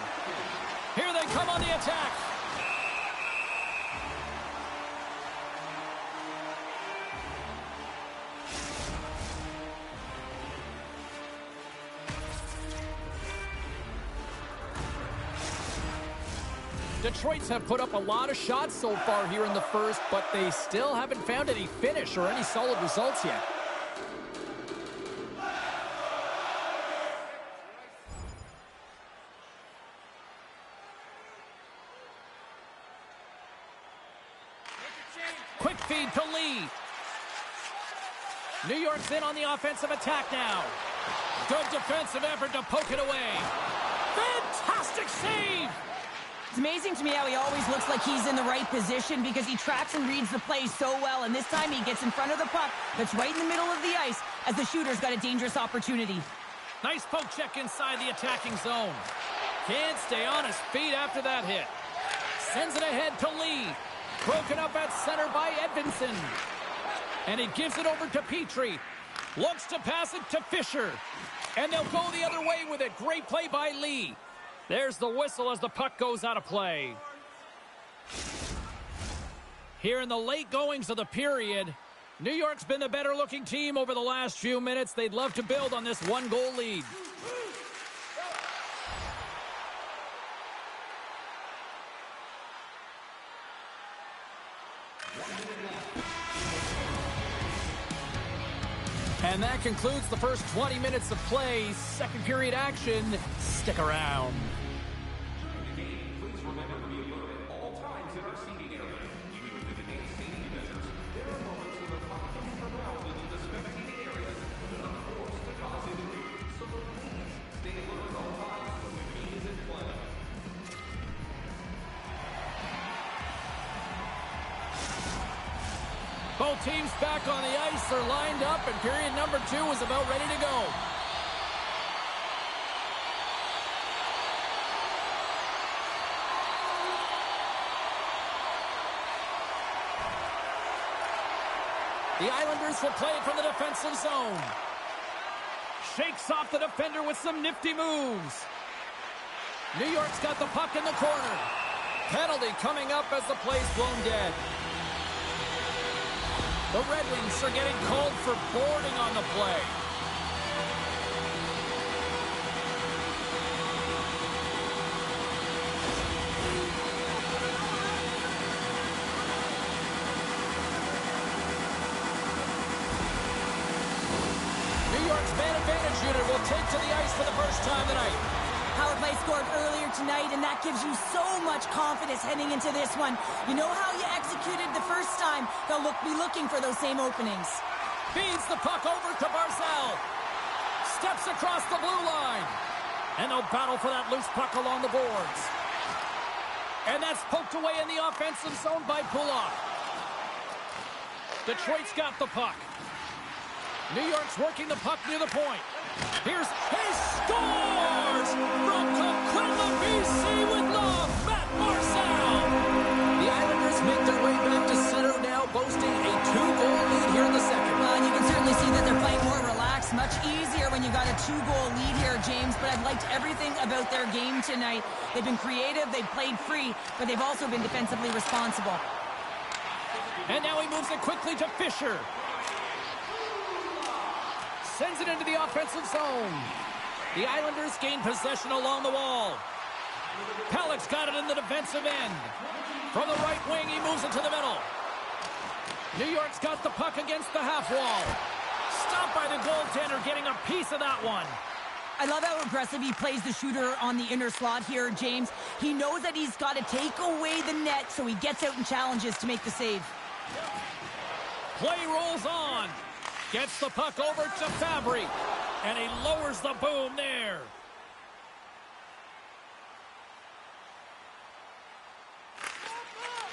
Here they come on the attack. Detroit's have put up a lot of shots so far here in the first, but they still haven't found any finish or any solid results yet. Quick feed to Lee. New York's in on the offensive attack now. Good defensive effort to poke it away. Fantastic save! It's amazing to me how he always looks like he's in the right position because he tracks and reads the play so well, and this time he gets in front of the puck that's right in the middle of the ice as the shooter's got a dangerous opportunity. Nice poke check inside the attacking zone. Can't stay on his feet after that hit. Sends it ahead to Lee. Broken up at center by Edvinsson. And he gives it over to Petrie. Looks to pass it to Fisher. And they'll go the other way with it. Great play by Lee. There's the whistle as the puck goes out of play. Here in the late goings of the period, New York's been the better looking team over the last few minutes. They'd love to build on this 1-goal lead. And that concludes the first 20 minutes of play. Second period action. Stick around. Both teams back on the ice. They're lined up, and period number 2 is about ready to go. The Islanders will play it from the defensive zone. Shakes off the defender with some nifty moves. New York's got the puck in the corner. Penalty coming up as the play's blown dead. The Red Wings are getting called for boarding on the play. New York's man advantage unit will take to the ice for the first time tonight. Power play scored earlier tonight, and that gives you so much confidence heading into this one. You know how you executed the first time. They'll be looking for those same openings. Feeds the puck over to Barzal. Steps across the blue line. And they'll battle for that loose puck along the boards. And that's poked away in the offensive zone by Pulock. Detroit's got the puck. New York's working the puck near the point. He scores from Coquitlam, BC with love, Matt Barzal. The Islanders make their way back to center now, boasting a 2-goal lead here in the second. Well, and you can certainly see that they're playing more relaxed, much easier when you got a 2-goal lead here, James, but I've liked everything about their game tonight. They've been creative, they've played free, but they've also been defensively responsible. And now he moves it quickly to Fisher. Sends it into the offensive zone. The Islanders gain possession along the wall. Pellick's got it in the defensive end. From the right wing, he moves it to the middle. New York's got the puck against the half wall. Stopped by the goaltender, getting a piece of that one. I love how aggressive he plays the shooter on the inner slot here, James. He knows that he's got to take away the net, so he gets out and challenges to make the save. Play rolls on. Gets the puck over to Fabry. And he lowers the boom there.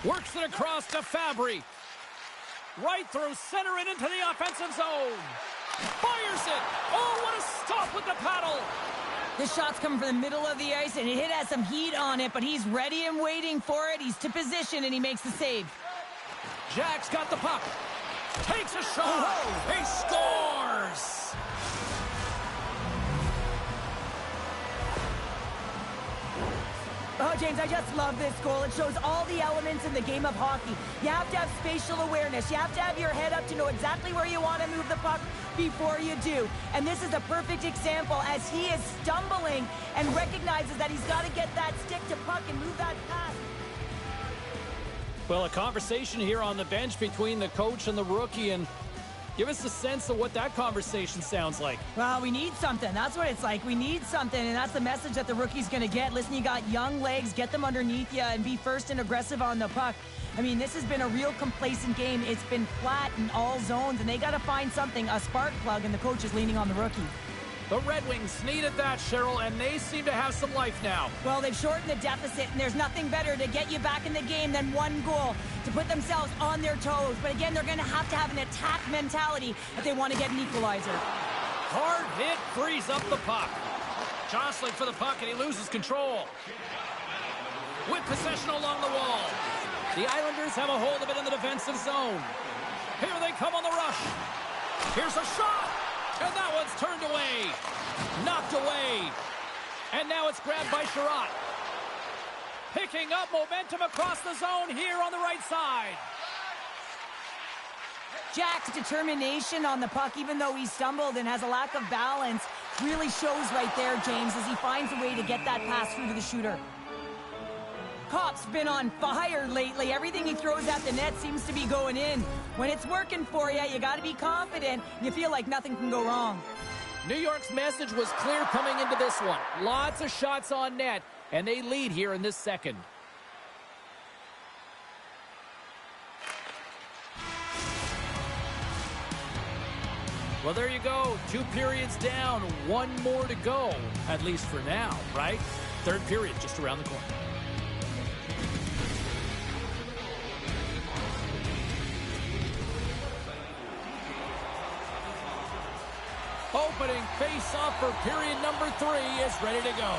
Works it across to Fabry. Right through center and into the offensive zone. Fires it. Oh, what a stop with the paddle. This shot's coming from the middle of the ice, and it has some heat on it, but he's ready and waiting for it. He's to position, and he makes the save. Jack's got the puck. Takes a shot. He scores. Oh, James, I just love this goal. It shows all the elements in the game of hockey. You have to have spatial awareness. You have to have your head up to know exactly where you want to move the puck before you do. And this is a perfect example as he is stumbling and recognizes that he's got to get that stick to puck and move that pass. Well, a conversation here on the bench between the coach and the rookie, and give us a sense of what that conversation sounds like. Well, we need something. That's what it's like. We need something, and that's the message that the rookie's going to get. Listen, you got young legs. Get them underneath you and be first and aggressive on the puck. I mean, this has been a real complacent game. It's been flat in all zones, and they got to find something, a spark plug, and the coach is leaning on the rookie. The Red Wings needed that, Cheryl, and they seem to have some life now. Well, they've shortened the deficit, and there's nothing better to get you back in the game than one goal to put themselves on their toes. But again, they're going to have an attack mentality if they want to get an equalizer. Hard hit frees up the puck. Jostling for the puck, and he loses control. With possession along the wall. The Islanders have a hold of it in the defensive zone. Here they come on the rush. Here's a shot. And that one's turned away. Knocked away. And now it's grabbed by Sherratt. Picking up momentum across the zone here on the right side. Jack's determination on the puck, even though he stumbled and has a lack of balance, really shows right there, James, as he finds a way to get that pass through to the shooter. Kopp's been on fire lately. Everything he throws at the net seems to be going in. When it's working for you, you got to be confident. You feel like nothing can go wrong. New York's message was clear coming into this one. Lots of shots on net, and they lead here in this second. Well, there you go. 2 periods down, 1 more to go, at least for now, right? Third period just around the corner. Opening face-off for period number 3 is ready to go.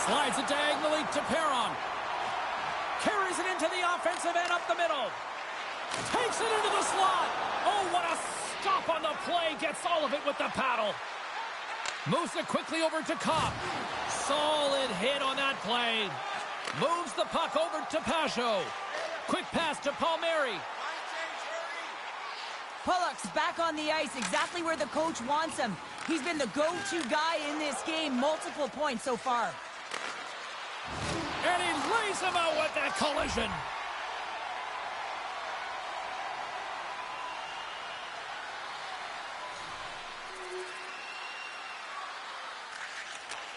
Slides it diagonally to Perron. Carries it into the offensive end up the middle. Takes it into the slot. Oh, what a stop on the play. Gets all of it with the paddle. Moves it quickly over to Kopp. Solid hit on that play. Moves the puck over to Pajot. Quick pass to Palmieri. Pulock's back on the ice, exactly where the coach wants him. He's been the go-to guy in this game, multiple points so far. And he lays him out with that collision.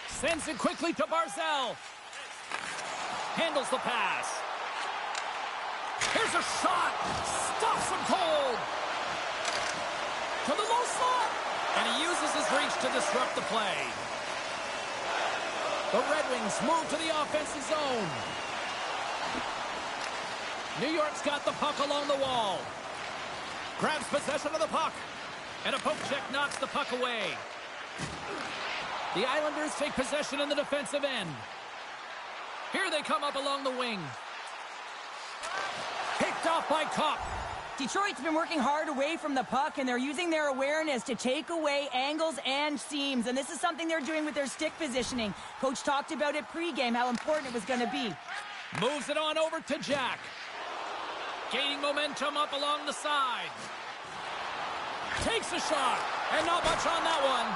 Sends it quickly to Barzal. Handles the pass. Here's a shot. Stops him cold. To the low slot. And he uses his reach to disrupt the play. The Red Wings move to the offensive zone. New York's got the puck along the wall. Grabs possession of the puck. And a poke check knocks the puck away. The Islanders take possession in the defensive end. Here they come up along the wing. Picked off by Kopp. Detroit's been working hard away from the puck, and they're using their awareness to take away angles and seams. And this is something they're doing with their stick positioning. Coach talked about it pregame, how important it was going to be. Moves it on over to Jack. Gaining momentum up along the side. Takes a shot, and not much on that one.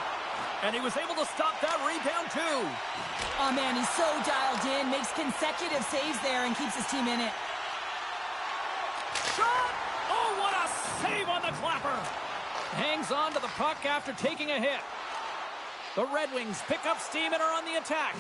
And he was able to stop that rebound, too. Oh, man, he's so dialed in. Makes consecutive saves there and keeps his team in it. Shot! Oh, what a save on the clapper. Hangs on to the puck after taking a hit. The Red Wings pick up steam and are on the attack.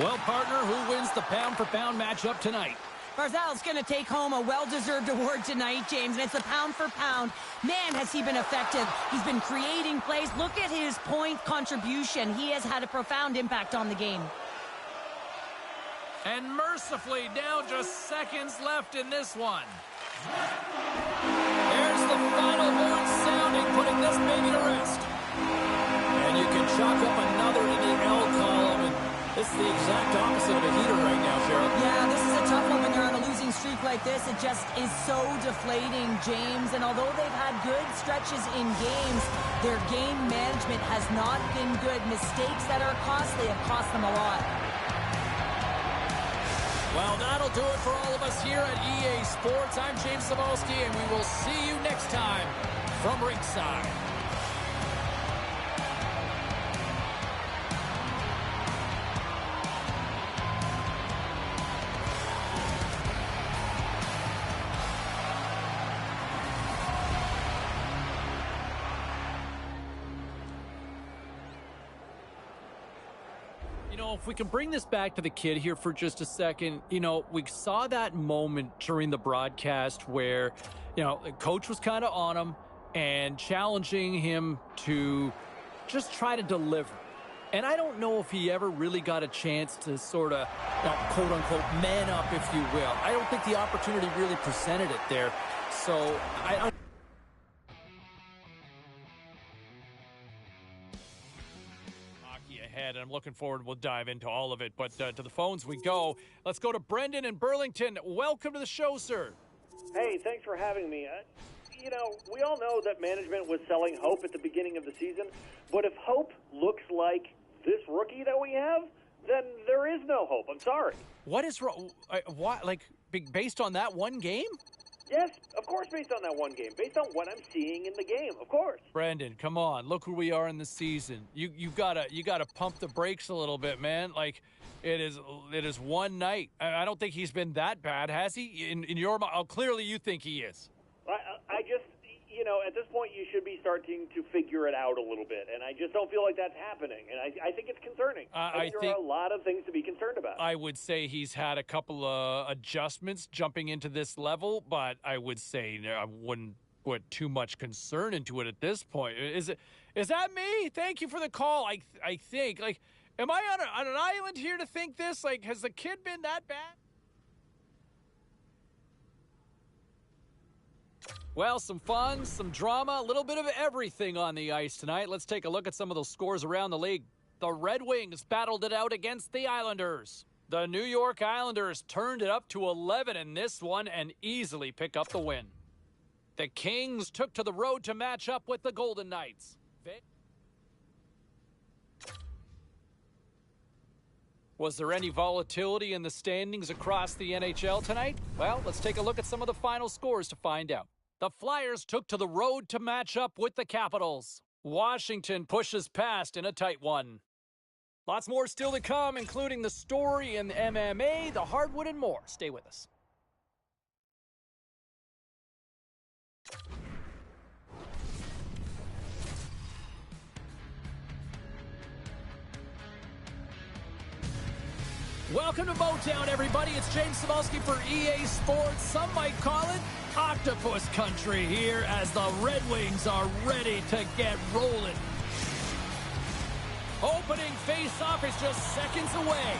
Well, partner, who wins the pound-for-pound matchup tonight? Barzal's going to take home a well-deserved award tonight, James, and it's a pound-for-pound. Man, has he been effective. He's been creating plays. Look at his point contribution. He has had a profound impact on the game. And mercifully, down just seconds left in this one. There's the final horn sounding, putting this baby to rest. And you can chalk up another in the L column. And this is the exact opposite of a heater right now, Cheryl. Yeah, this is a tough one when you're on a losing streak like this. It just is so deflating, James. And although they've had good stretches in games, their game management has not been good. Mistakes that are costly have cost them a lot. Well, that'll do it for all of us here at EA Sports. I'm James Cybulski, and we will see you next time from ringside. know, if we can bring this back to the kid here for just a second, you know, we saw that moment during the broadcast where, you know, the coach was kind of on him and challenging him to just try to deliver. And I don't know if he ever really got a chance to sort of, quote-unquote, man up, if you will. I don't think the opportunity really presented it there. So, hockey ahead, and I'm looking forward. We'll dive into all of it. But to the phones we go. Let's go to Brendan in Burlington. Welcome to the show, sir. Hey, thanks for having me. You know, we all know that management was selling hope at the beginning of the season, but if hope looks like this rookie that we have, then there is no hope. I'm sorry. What is wrong? What, like, based on that one game? Yes, of course, based on that one game. Based on what I'm seeing in the game, of course. Brandon, come on. Look where we are in the season. You gotta pump the brakes a little bit, man. Like, it is one night. I don't think he's been that bad, has he? In your mind, clearly you think he is. I just, you know, at this point you should be starting to figure it out a little bit, and I just don't feel like that's happening, and I think it's concerning. I think there are a lot of things to be concerned about. I would say he's had a couple of adjustments jumping into this level, but I would say I wouldn't put too much concern into it at this point. Is that me? Thank you for the call. I think, like, am I on an island here to think this? Like, has the kid been that bad? Well, some fun, some drama, a little bit of everything on the ice tonight. Let's take a look at some of those scores around the league. The Red Wings battled it out against the Islanders. The New York Islanders turned it up to 11 in this one and easily pick up the win. The Kings took to the road to match up with the Golden Knights. Was there any volatility in the standings across the NHL tonight? Well, let's take a look at some of the final scores to find out. The Flyers took to the road to match up with the Capitals. Washington pushes past in a tight one. Lots more still to come, including the story in MMA, the hardwood, and more. Stay with us. Welcome to Motown, everybody. It's James Cybulski for EA Sports. Some might call it Octopus Country here as the Red Wings are ready to get rolling. Opening face-off is just seconds away.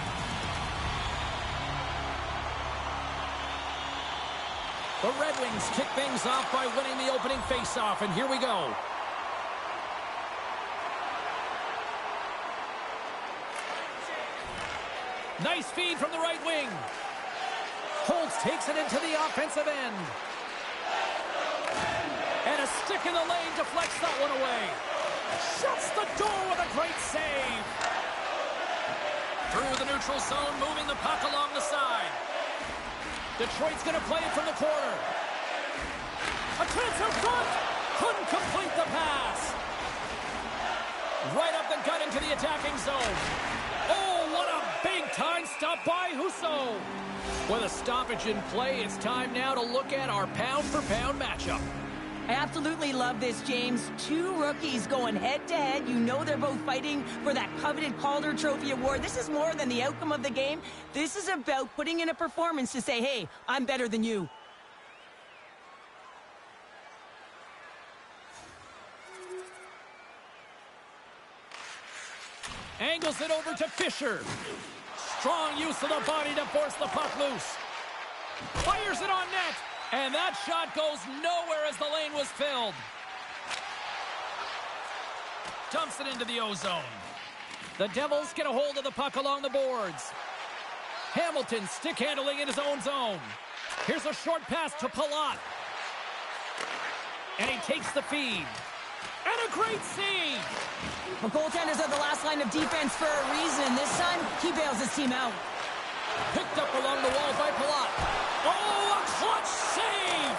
The Red Wings kick things off by winning the opening face-off, and here we go. Nice feed from the right wing. Holtz takes it into the offensive end. And a stick in the lane deflects that one away. Shuts the door with a great save. Through the neutral zone, moving the puck along the side. Detroit's going to play it from the corner. A chance in front. Couldn't complete the pass. Right up the gut into the attacking zone. Oh, what a big-time stop by Husso. With a stoppage in play, it's time now to look at our pound-for-pound matchup. I absolutely love this, James. Two rookies going head-to-head. You know they're both fighting for that coveted Calder Trophy award. This is more than the outcome of the game. This is about putting in a performance to say, hey, I'm better than you. Angles it over to Fisher. Strong use of the body to force the puck loose. Fires it on net. And that shot goes nowhere as the lane was filled. Dumps it into the ozone. The Devils get a hold of the puck along the boards. Hamilton stick handling in his own zone. Here's a short pass to Palat. And he takes the feed. And a great save. Well, goaltenders are the last line of defense for a reason. This time, he bails his team out. Picked up along the wall by Palat. Oh, a clutch save!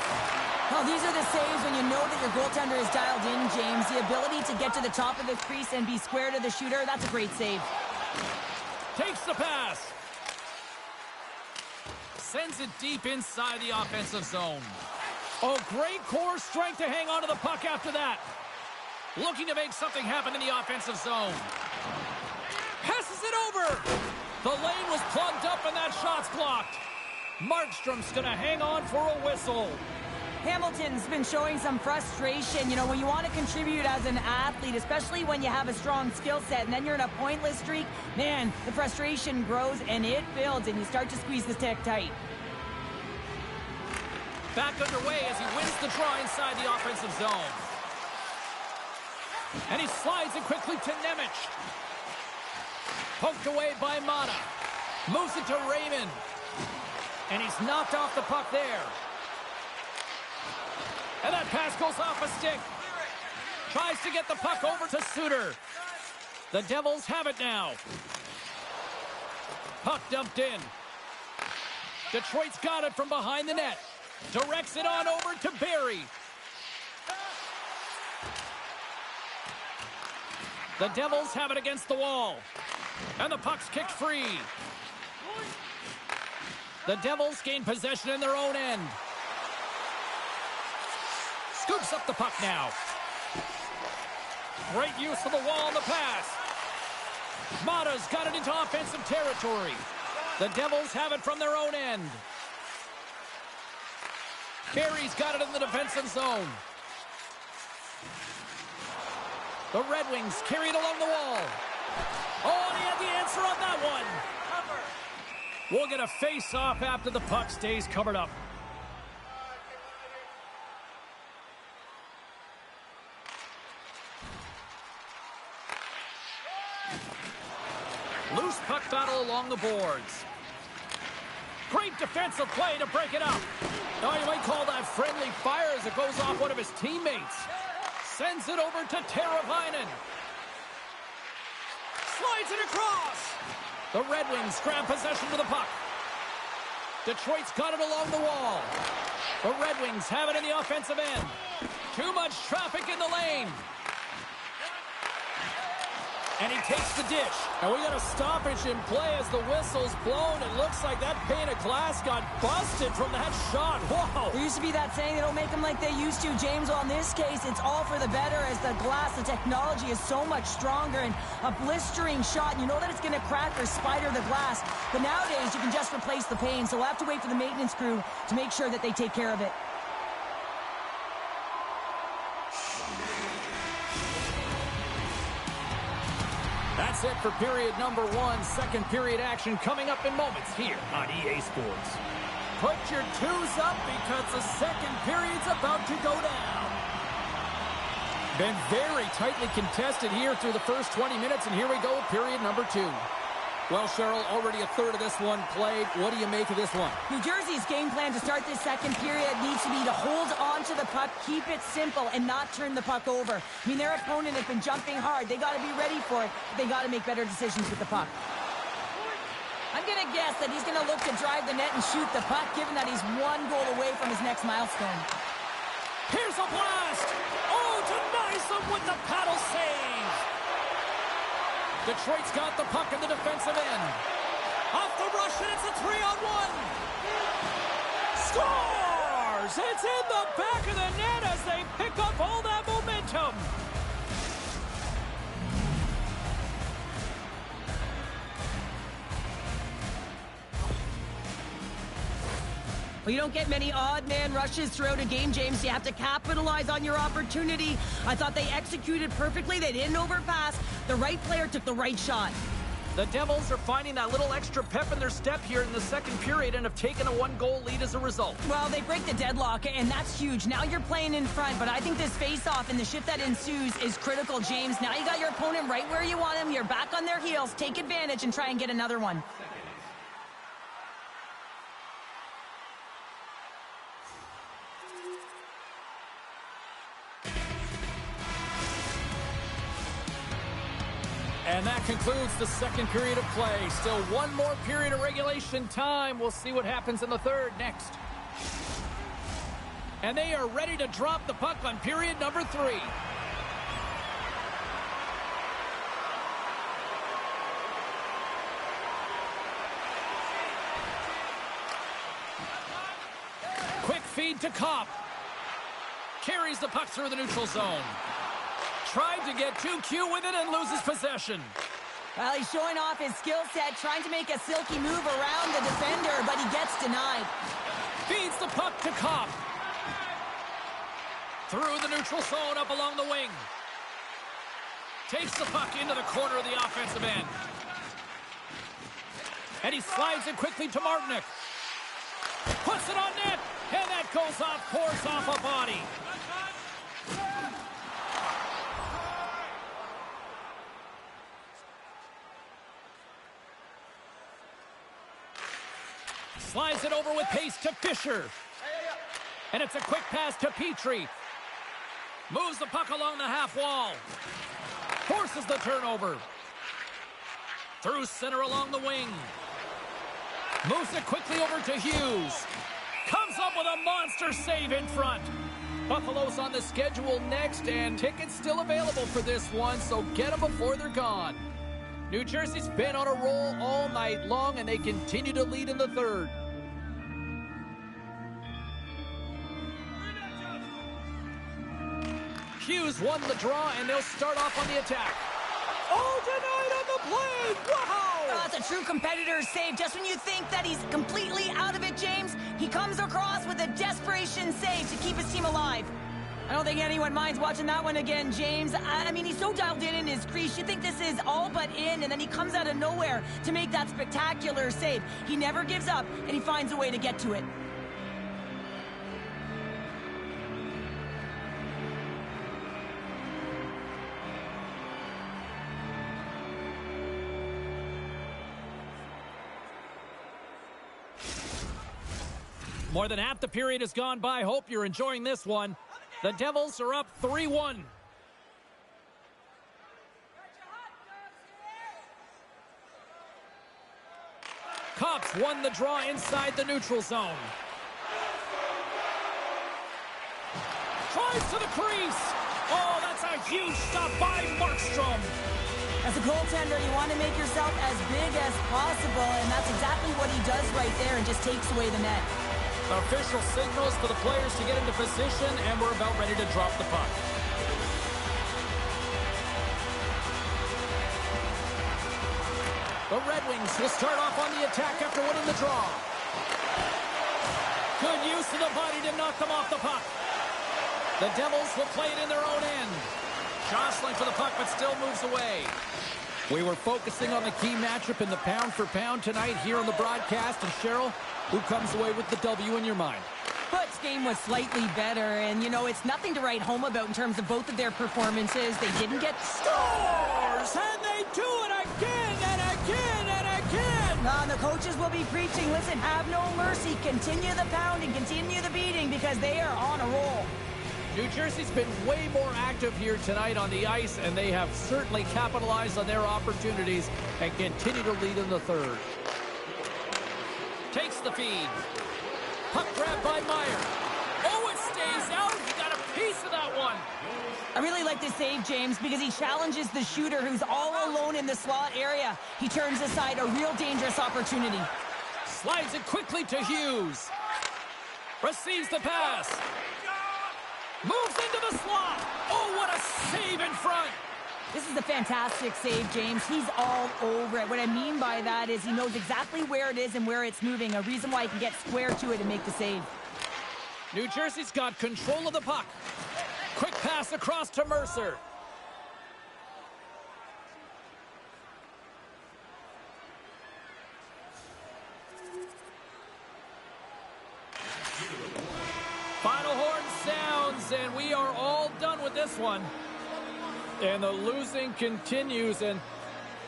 Well, these are the saves when you know that your goaltender is dialed in, James. The ability to get to the top of the crease and be square to the shooter, that's a great save. Takes the pass. Sends it deep inside the offensive zone. Oh, great core strength to hang on to the puck after that. Looking to make something happen in the offensive zone. Passes it over. The lane was plugged up and that shot's blocked. Markstrom's going to hang on for a whistle. Hamilton's been showing some frustration. You know, when you want to contribute as an athlete, especially when you have a strong skill set, and then you're in a pointless streak, man, the frustration grows and it builds, and you start to squeeze the stick tight. Back underway as he wins the draw inside the offensive zone. And he slides it quickly to Nemec. Poked away by Mata. Moves it to Raymond. And he's knocked off the puck there. And that pass goes off a stick. Tries to get the puck over to Suter. The Devils have it now. Puck dumped in. Detroit's got it from behind the net. Directs it on over to Barry. The Devils have it against the wall. And the puck's kicked free. The Devils gain possession in their own end. Scoops up the puck now. Great use of the wall on the pass. Mata's got it into offensive territory. The Devils have it from their own end. Barry's got it in the defensive zone. The Red Wings carry it along the wall. Oh, and he had the answer on that one. We'll get a face-off after the puck stays covered up. Loose puck battle along the boards. Great defensive play to break it up. Now you might call that friendly fire as it goes off one of his teammates. Sends it over to Teravainen. Slides it across. The Red Wings grab possession of the puck. Detroit's got it along the wall. The Red Wings have it in the offensive end. Too much traffic in the lane. And he takes the dish. And we got a stoppage in play as the whistle's blown. It looks like that pane of glass got busted from that shot. Whoa! There used to be that saying, they don't make them like they used to, James. Well, in this case, it's all for the better as the glass, the technology is so much stronger, and a blistering shot, you know that it's going to crack or spider the glass. But nowadays, you can just replace the pane, so we'll have to wait for the maintenance crew to make sure that they take care of it. That's it for period number one. Second period action coming up in moments here on EA Sports. Put your twos up because the second period's about to go down. Been very tightly contested here through the first 20 minutes, and here we go, period number two. Well, Cheryl, already a third of this one played. What do you make of this one? New Jersey's game plan to start this second period needs to be to hold on to the puck, keep it simple, and not turn the puck over. I mean, their opponent has been jumping hard. They got to be ready for it. They got to make better decisions with the puck. I'm going to guess that he's going to look to drive the net and shoot the puck, given that he's one goal away from his next milestone. Here's a blast! Oh, denies him with the paddle save! Detroit's got the puck in the defensive end. Off the rush, and it's a 3-on-1. Scores! It's in the back of the net as they pick up all that momentum. Well, you don't get many odd man rushes throughout a game, James. You have to capitalize on your opportunity. I thought they executed perfectly. They didn't overpass. The right player took the right shot. The Devils are finding that little extra pep in their step here in the second period and have taken a one-goal lead as a result. Well, they break the deadlock, and that's huge. Now you're playing in front, but I think this face-off and the shift that ensues is critical, James. Now you got your opponent right where you want him. You're back on their heels. Take advantage and try and get another one. And that concludes the second period of play. Still one more period of regulation time. We'll see what happens in the third next. And they are ready to drop the puck on period number 3. Quick feed to Kopp. Carries the puck through the neutral zone. Tried to get too cute with it and loses possession. Well, he's showing off his skill set, trying to make a silky move around the defender, but he gets denied. Feeds the puck to Kopp. Through the neutral zone, up along the wing. Takes the puck into the corner of the offensive end. And he slides it quickly to Martinick. Puts it on net, and that goes off, pours off a body. Slides it over with pace to Fisher. And it's a quick pass to Petrie. Moves the puck along the half wall. Forces the turnover. Through center along the wing. Moves it quickly over to Hughes. Comes up with a monster save in front. Buffalo's on the schedule next, and tickets still available for this one, so get them before they're gone. New Jersey's been on a roll all night long, and they continue to lead in the third. Hughes won the draw, and they'll start off on the attack. Oh, denied on the play! Wow! That's a true competitor's save. Just when you think that he's completely out of it, James, he comes across with a desperation save to keep his team alive. I don't think anyone minds watching that one again, James. I mean, he's so dialed in his crease. You think this is all but in, and then he comes out of nowhere to make that spectacular save. He never gives up, and he finds a way to get to it. More than half the period has gone by. Hope you're enjoying this one. The Devils are up 3-1. Cops won the draw inside the neutral zone. Tries to the crease. Oh, that's a huge stop by Markstrom. As a goaltender, you want to make yourself as big as possible, and that's exactly what he does right there and just takes away the net. Official signals for the players to get into position, and we're about ready to drop the puck. The Red Wings will start off on the attack after winning the draw. Good use of the body to knock them off the puck. The Devils will play it in their own end. Jostling for the puck, but still moves away. We were focusing on the key matchup in the pound-for-pound tonight here on the broadcast. And Cheryl, who comes away with the W in your mind? Foot's game was slightly better, and, you know, it's nothing to write home about in terms of both of their performances. They didn't get scores, and they do it again and again and again. The coaches will be preaching, listen, have no mercy. Continue the pounding, continue the beating, because they are on a roll. New Jersey's been way more active here tonight on the ice, and they have certainly capitalized on their opportunities and continue to lead in the third. Takes the feed. Puck grab by Meyer. Oh, it stays out. He got a piece of that one. I really like this save, James, because he challenges the shooter who's all alone in the slot area. He turns aside a real dangerous opportunity. Slides it quickly to Hughes. Receives the pass. Moves into the slot. Oh, what a save in front. This is a fantastic save, James. He's all over it. What I mean by that is he knows exactly where it is and where it's moving, a reason why he can get square to it and make the save. New Jersey's got control of the puck. Quick pass across to Mercer. Final horn sounds, and we are all done with this one. And the losing continues, and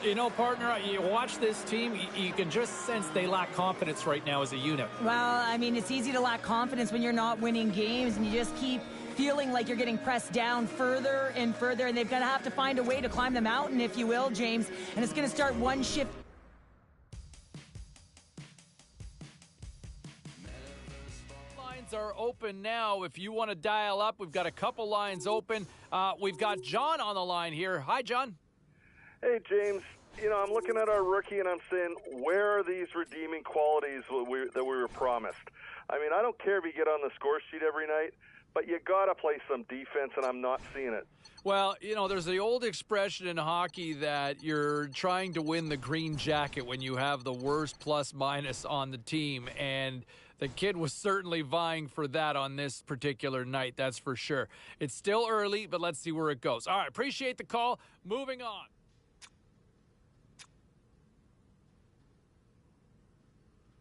you know, partner, you watch this team, you can just sense they lack confidence right now as a unit. Well, I mean, it's easy to lack confidence when you're not winning games, and you just keep feeling like you're getting pressed down further and further, and they've got to have to find a way to climb the mountain, if you will, James, and it's going to start one shift. Are open now. If you want to dial up, we've got a couple lines open. We've got John on the line here. Hi, John. Hey, James. You know, I'm looking at our rookie and I'm saying, where are these redeeming qualities that we were promised? I mean, I don't care if you get on the score sheet every night, but you got to play some defense, and I'm not seeing it. Well, you know, there's the old expression in hockey that you're trying to win the green jacket when you have the worst plus-minus on the team, and the kid was certainly vying for that on this particular night, that's for sure. It's still early, but let's see where it goes. All right, appreciate the call. Moving on.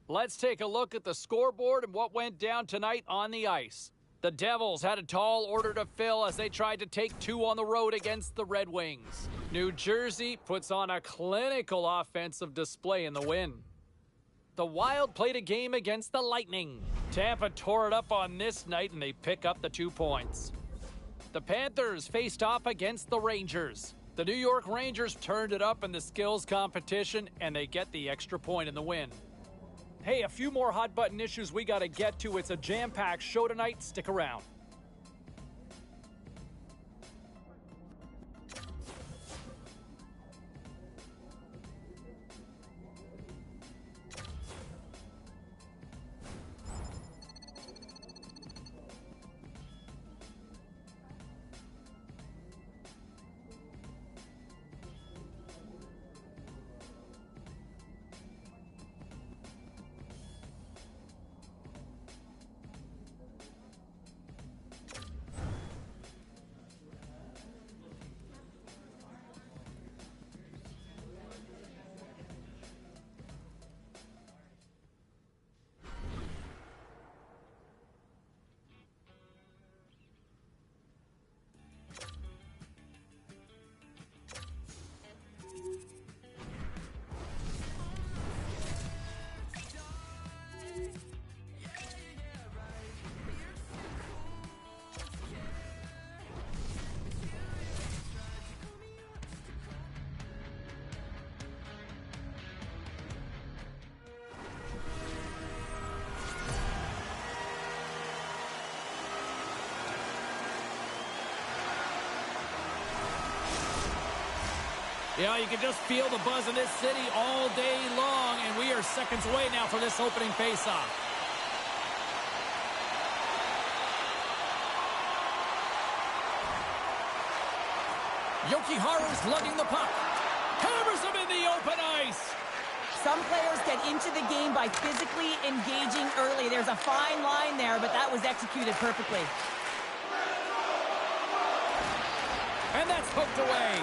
Let's take a look at the scoreboard and what went down tonight on the ice. The Devils had a tall order to fill as they tried to take 2 on the road against the Red Wings. New Jersey puts on a clinical offensive display in the win. The Wild played a game against the Lightning. Tampa tore it up on this night and they pick up the 2 points. The Panthers faced off against the Rangers. The New York Rangers turned it up in the skills competition and they get the extra point in the win. Hey, a few more hot button issues we got to get to. It's a jam-packed show tonight. Stick around. You know, you can just feel the buzz in this city all day long, and we are seconds away now for this opening faceoff. Jokiharju's lugging the puck. Hammers him in the open ice. Some players get into the game by physically engaging early. There's a fine line there, but that was executed perfectly. And that's poked away.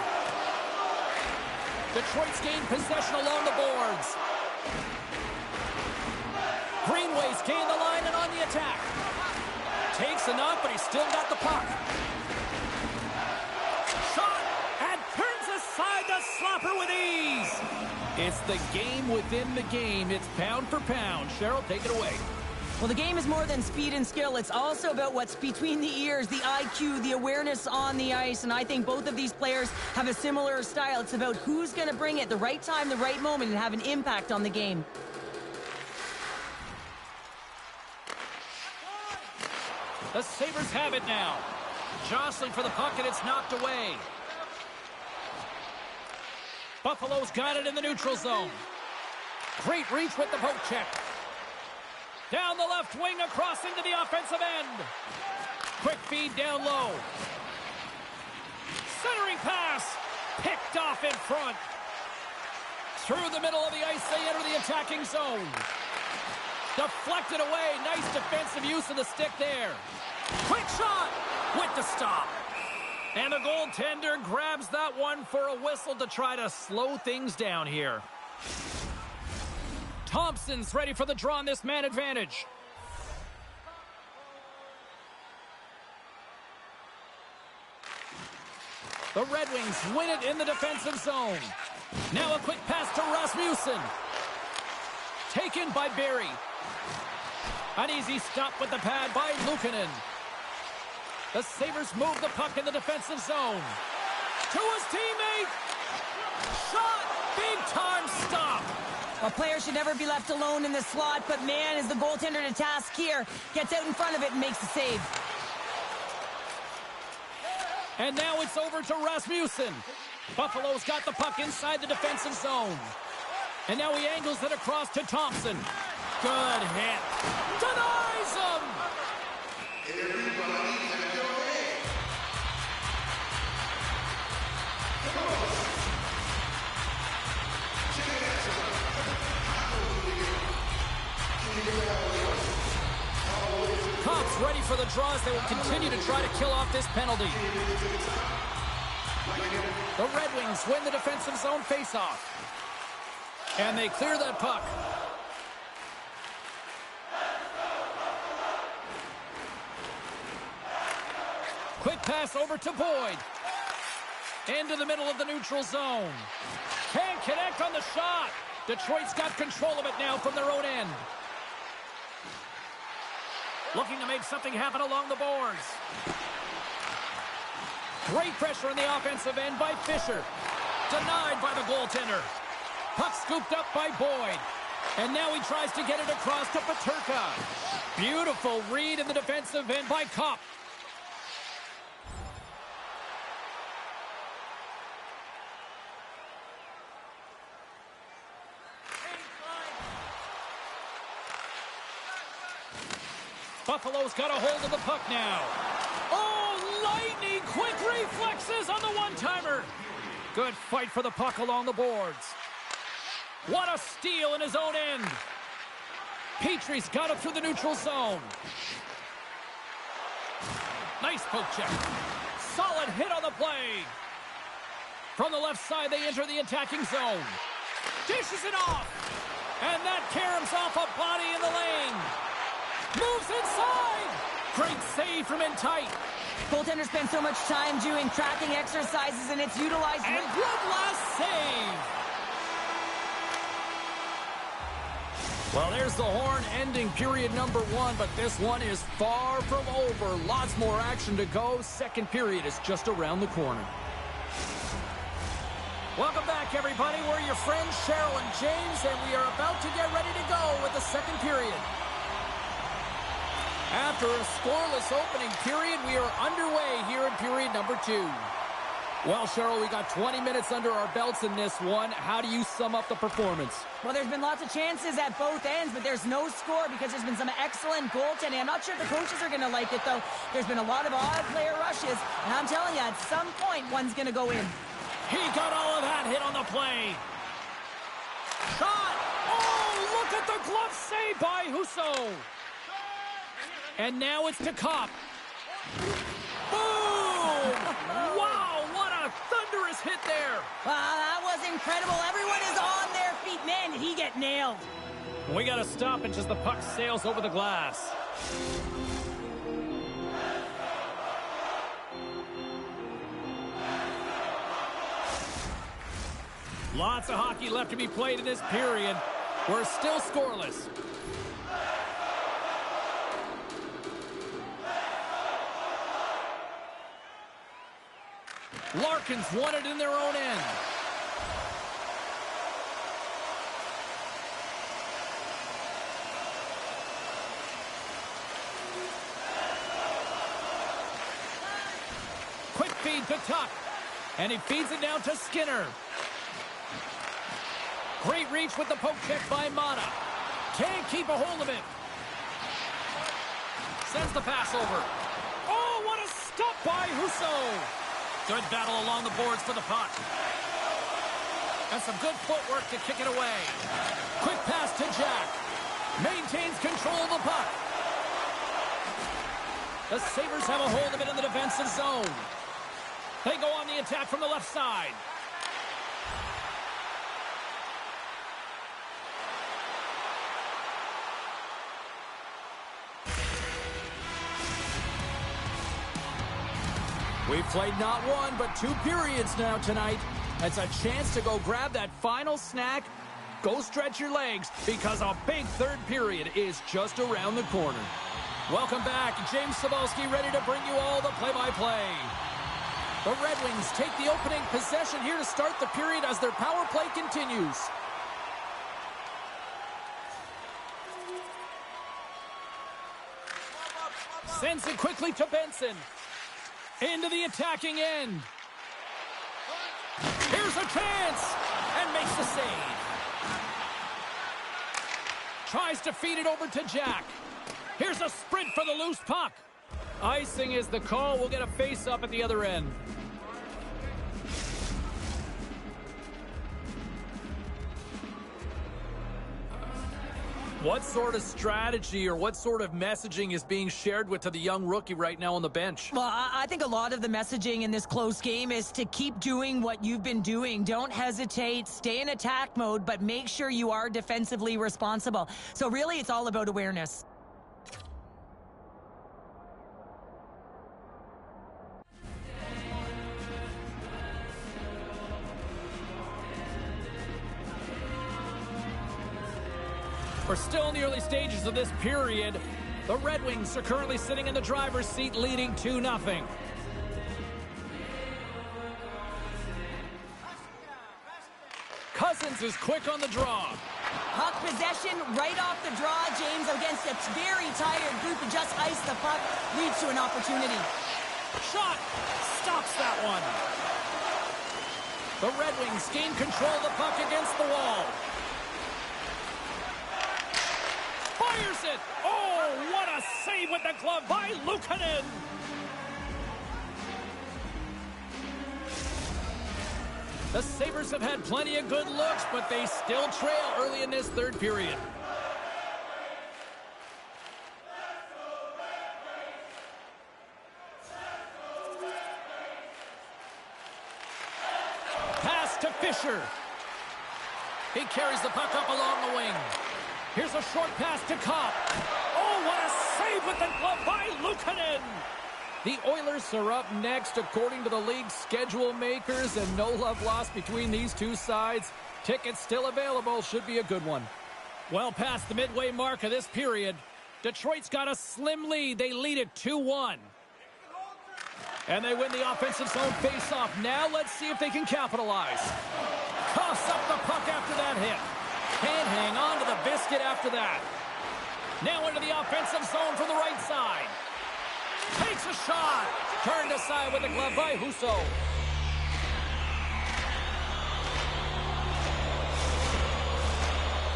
Detroit's gained possession along the boards. Greenway's gained the line and on the attack. Takes enough, but he's still got the puck. Shot, and turns aside the slapper with ease. It's the game within the game. It's pound for pound. Cheryl, take it away. Well, the game is more than speed and skill. It's also about what's between the ears, the IQ, the awareness on the ice. And I think both of these players have a similar style. It's about who's going to bring it the right time, the right moment, and have an impact on the game. The Sabres have it now. Jostling for the puck, and it's knocked away. Buffalo's got it in the neutral zone. Great reach with the poke check. Down the left wing, across into the offensive end. Quick feed down low. Centering pass. Picked off in front. Through the middle of the ice, they enter the attacking zone. Deflected away. Nice defensive use of the stick there. Quick shot with the stop. And the goaltender grabs that one for a whistle to try to slow things down here. Thompson's ready for the draw on this man advantage. The Red Wings win it in the defensive zone. Now a quick pass to Rasmussen. Taken by Barry. An easy stop with the pad by Luukkonen. The Sabres move the puck in the defensive zone. To his teammate. Shot. Big time stop. A player should never be left alone in the slot, but man, is the goaltender to task here. Gets out in front of it and makes the save. And now it's over to Rasmussen. Buffalo's got the puck inside the defensive zone. And now he angles it across to Thompson. Good hit. Denies him! Cops ready for the draws. They will continue to try to kill off this penalty. The Red Wings win the defensive zone faceoff. And they clear that puck. Quick pass over to Boyd. Into the middle of the neutral zone. Can't connect on the shot. Detroit's got control of it now from their own end. Looking to make something happen along the boards. Great pressure on the offensive end by Fisher. Denied by the goaltender. Puck scooped up by Boyd. And now he tries to get it across to Peterka. Beautiful read in the defensive end by Kopp. Buffalo's got a hold of the puck now. Oh, lightning quick reflexes on the one-timer. Good fight for the puck along the boards. What a steal in his own end. Petrie's got it through the neutral zone. Nice poke check. Solid hit on the play. From the left side, they enter the attacking zone. Dishes it off. And that caroms off a body in the lane. Moves inside! Great save from in tight. Goaltenders spend so much time doing tracking exercises, and it's utilized. And good last save! Well, there's the horn ending period number 1, but this one is far from over. Lots more action to go. Second period is just around the corner. Welcome back, everybody. We're your friends, Cheryl and James, and we are about to get ready to go with the second period. After a scoreless opening period, we are underway here in period number 2. Well, Cheryl, we got 20 minutes under our belts in this one. How do you sum up the performance? Well, there's been lots of chances at both ends, but there's no score because there's been some excellent goaltending. I'm not sure the coaches are going to like it, though. There's been a lot of odd player rushes, and I'm telling you, at some point, one's going to go in. He got all of that hit on the play. Shot! Oh, look at the glove save by Husso. And now it's to Kopp. Boom! Wow, what a thunderous hit there. That was incredible. Everyone is on their feet. Man, did he get nailed. We got to stop it as the puck sails over the glass. Lots of hockey left to be played in this period. We're still scoreless. Larkins won it in their own end. Quick feed to Tuck. And he feeds it down to Skinner. Great reach with the poke check by Mata. Can't keep a hold of it. Sends the pass over. Oh, what a stop by Husso. Good battle along the boards for the puck. And some good footwork to kick it away. Quick pass to Jack. Maintains control of the puck. The Sabres have a hold of it in the defensive zone. They go on the attack from the left side. We've played not one, but 2 periods now tonight. It's a chance to go grab that final snack. Go stretch your legs, because a big third period is just around the corner. Welcome back. James Cebulski ready to bring you all the play-by-play. The Red Wings take the opening possession here to start the period as their power play continues. Sends it quickly to Benson. Into the attacking end. Here's a chance. And makes the save. Tries to feed it over to Jack. Here's a sprint for the loose puck. Icing is the call. We'll get a face-up at the other end. What sort of strategy or what sort of messaging is being shared with to the young rookie right now on the bench? Well, I think a lot of the messaging in this close game is to keep doing what you've been doing. Don't hesitate, stay in attack mode, but make sure you are defensively responsible. So really, it's all about awareness. We're still in the early stages of this period. The Red Wings are currently sitting in the driver's seat, leading 2-0. Cousins is quick on the draw. Puck possession right off the draw, James, against a very tired group who just iced the puck, leads to an opportunity. Shot! Stops that one. The Red Wings gain control of the puck against the wall. Fires it! Oh, what a save with the glove by Luukkonen! The Sabres have had plenty of good looks, but they still trail early in this third period. Pass to Fisher. He carries the puck up along the wing. Here's a short pass to Kopp. Oh, what a save with the glove by Luukkonen! The Oilers are up next according to the league's schedule makers, and no love lost between these two sides. Tickets still available. Should be a good one. Well past the midway mark of this period, Detroit's got a slim lead. They lead it 2-1. And they win the offensive zone face-off. Now let's see if they can capitalize. Coughs up the puck after that hit. Can't hang on to the biscuit after that. Now into the offensive zone from the right side. Takes a shot. Turned aside with the glove by Husso.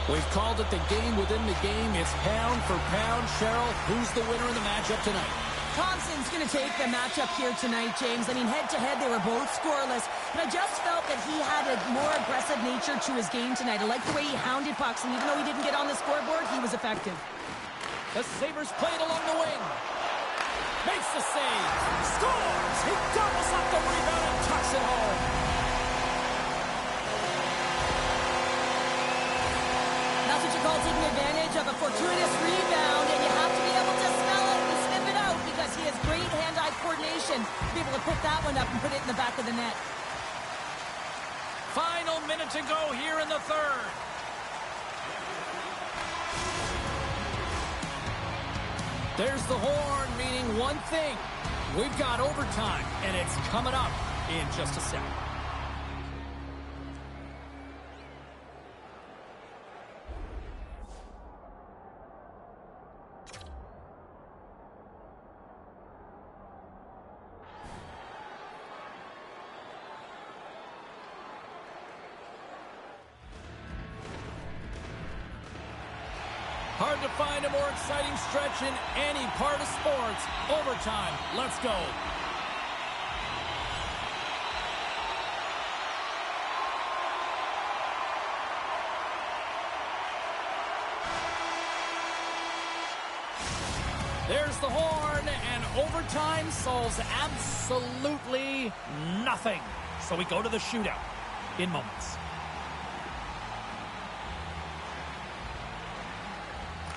We've called it the game within the game. It's pound for pound. Cheryl, who's the winner in the matchup tonight? Thompson's going to take the matchup here tonight, James. I mean, head-to-head, they were both scoreless. But I just felt that he had a more aggressive nature to his game tonight. I liked the way he hounded pucks, and even though he didn't get on the scoreboard, he was effective. The Sabres played along the wing. Makes the save. Scores! He doubles up the rebound and tucks it home. That's what you call taking advantage of a fortuitous rebound, and you have to be able to smell it and sniff it out because he has great hand-eye coordination to be able to pick that one up and put it in the back of the net. Final minute to go here in the third. There's the horn, meaning one thing. We've got overtime, and it's coming up in just a second. Hard to find a more exciting stretch in any part of sports. Overtime. Let's go. There's the horn, and overtime solves absolutely nothing. So we go to the shootout in moments.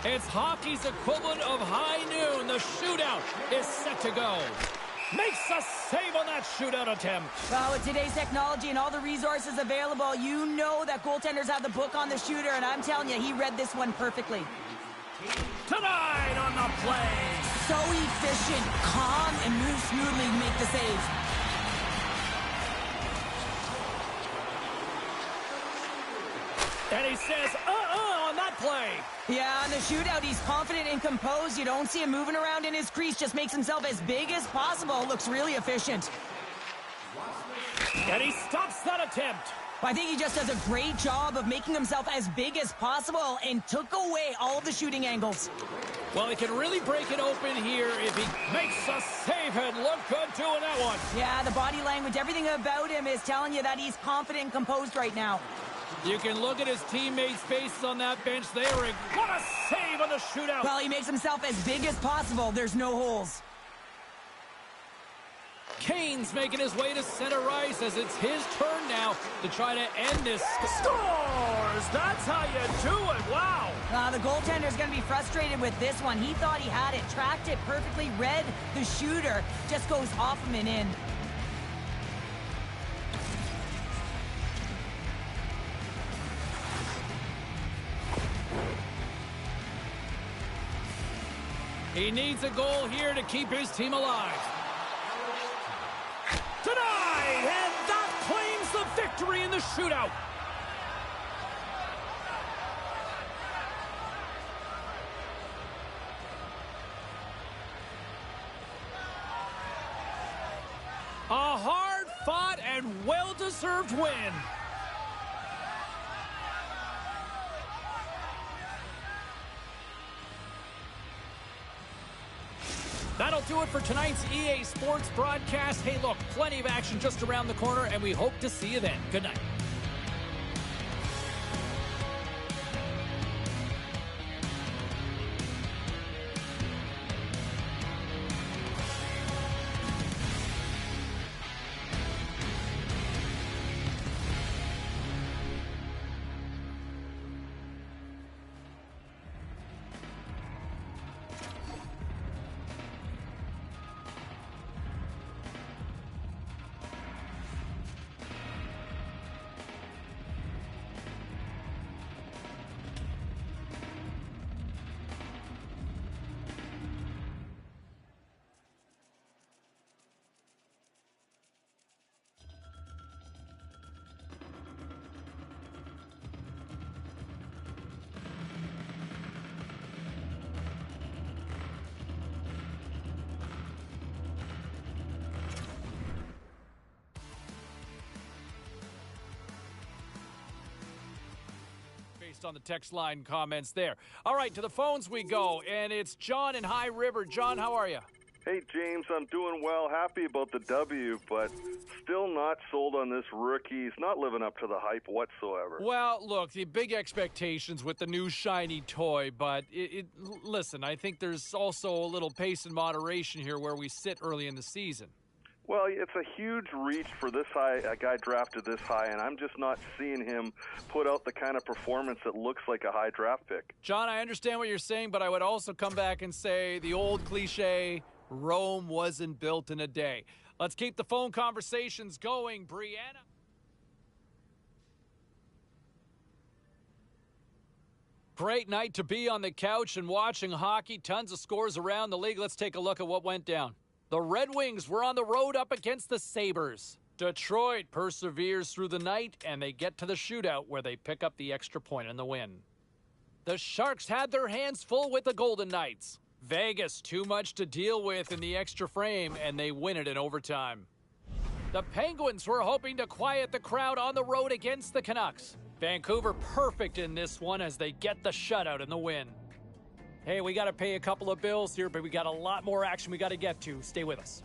It's hockey's equivalent of high noon. The shootout is set to go. Makes a save on that shootout attempt. Well, with today's technology and all the resources available, you know that goaltenders have the book on the shooter, and I'm telling you, he read this one perfectly. Tonight on the play. So efficient, calm, and moves smoothly to make the save. And he says, on that play. Yeah, on the shootout, he's confident and composed. You don't see him moving around in his crease. Just makes himself as big as possible. Looks really efficient. And he stops that attempt. I think he just does a great job of making himself as big as possible and took away all of the shooting angles. Well, he can really break it open here if he makes a save and look good doing that one. Yeah, the body language, everything about him is telling you that he's confident and composed right now. You can look at his teammates' faces on that bench. They are in. What a save on the shootout. Well, he makes himself as big as possible. There's no holes. Kane's making his way to center ice as it's his turn now to try to end this. Scores! That's how you do it. Wow. The goaltender's going to be frustrated with this one. He thought he had it, tracked it perfectly, read the shooter, just goes off him and in. He needs a goal here to keep his team alive. Denied! And that claims the victory in the shootout. A hard-fought and well-deserved win. That'll do it for tonight's EA Sports broadcast. Hey, look, plenty of action just around the corner, and we hope to see you then. Good night. On the text line comments there. All right, to the phones we go, and it's John in High River. John, how are you? Hey, James, I'm doing well. Happy about the W, but still not sold on this rookie. He's not living up to the hype whatsoever. Well, look, the big expectations with the new shiny toy, but listen, I think there's also a little pace and moderation here where we sit early in the season. Well, it's a huge reach for this high, a guy drafted this high, and I'm just not seeing him put out the kind of performance that looks like a high draft pick. John, I understand what you're saying, but I would also come back and say the old cliche, Rome wasn't built in a day. Let's keep the phone conversations going, Brianna. Great night to be on the couch and watching hockey. Tons of scores around the league. Let's take a look at what went down. The Red Wings were on the road up against the Sabres. Detroit perseveres through the night, and they get to the shootout where they pick up the extra point in the win. The Sharks had their hands full with the Golden Knights. Vegas too much to deal with in the extra frame, and they win it in overtime. The Penguins were hoping to quiet the crowd on the road against the Canucks. Vancouver perfect in this one as they get the shutout in the win. Hey, we got to pay a couple of bills here, but we got a lot more action we got to get to. Stay with us.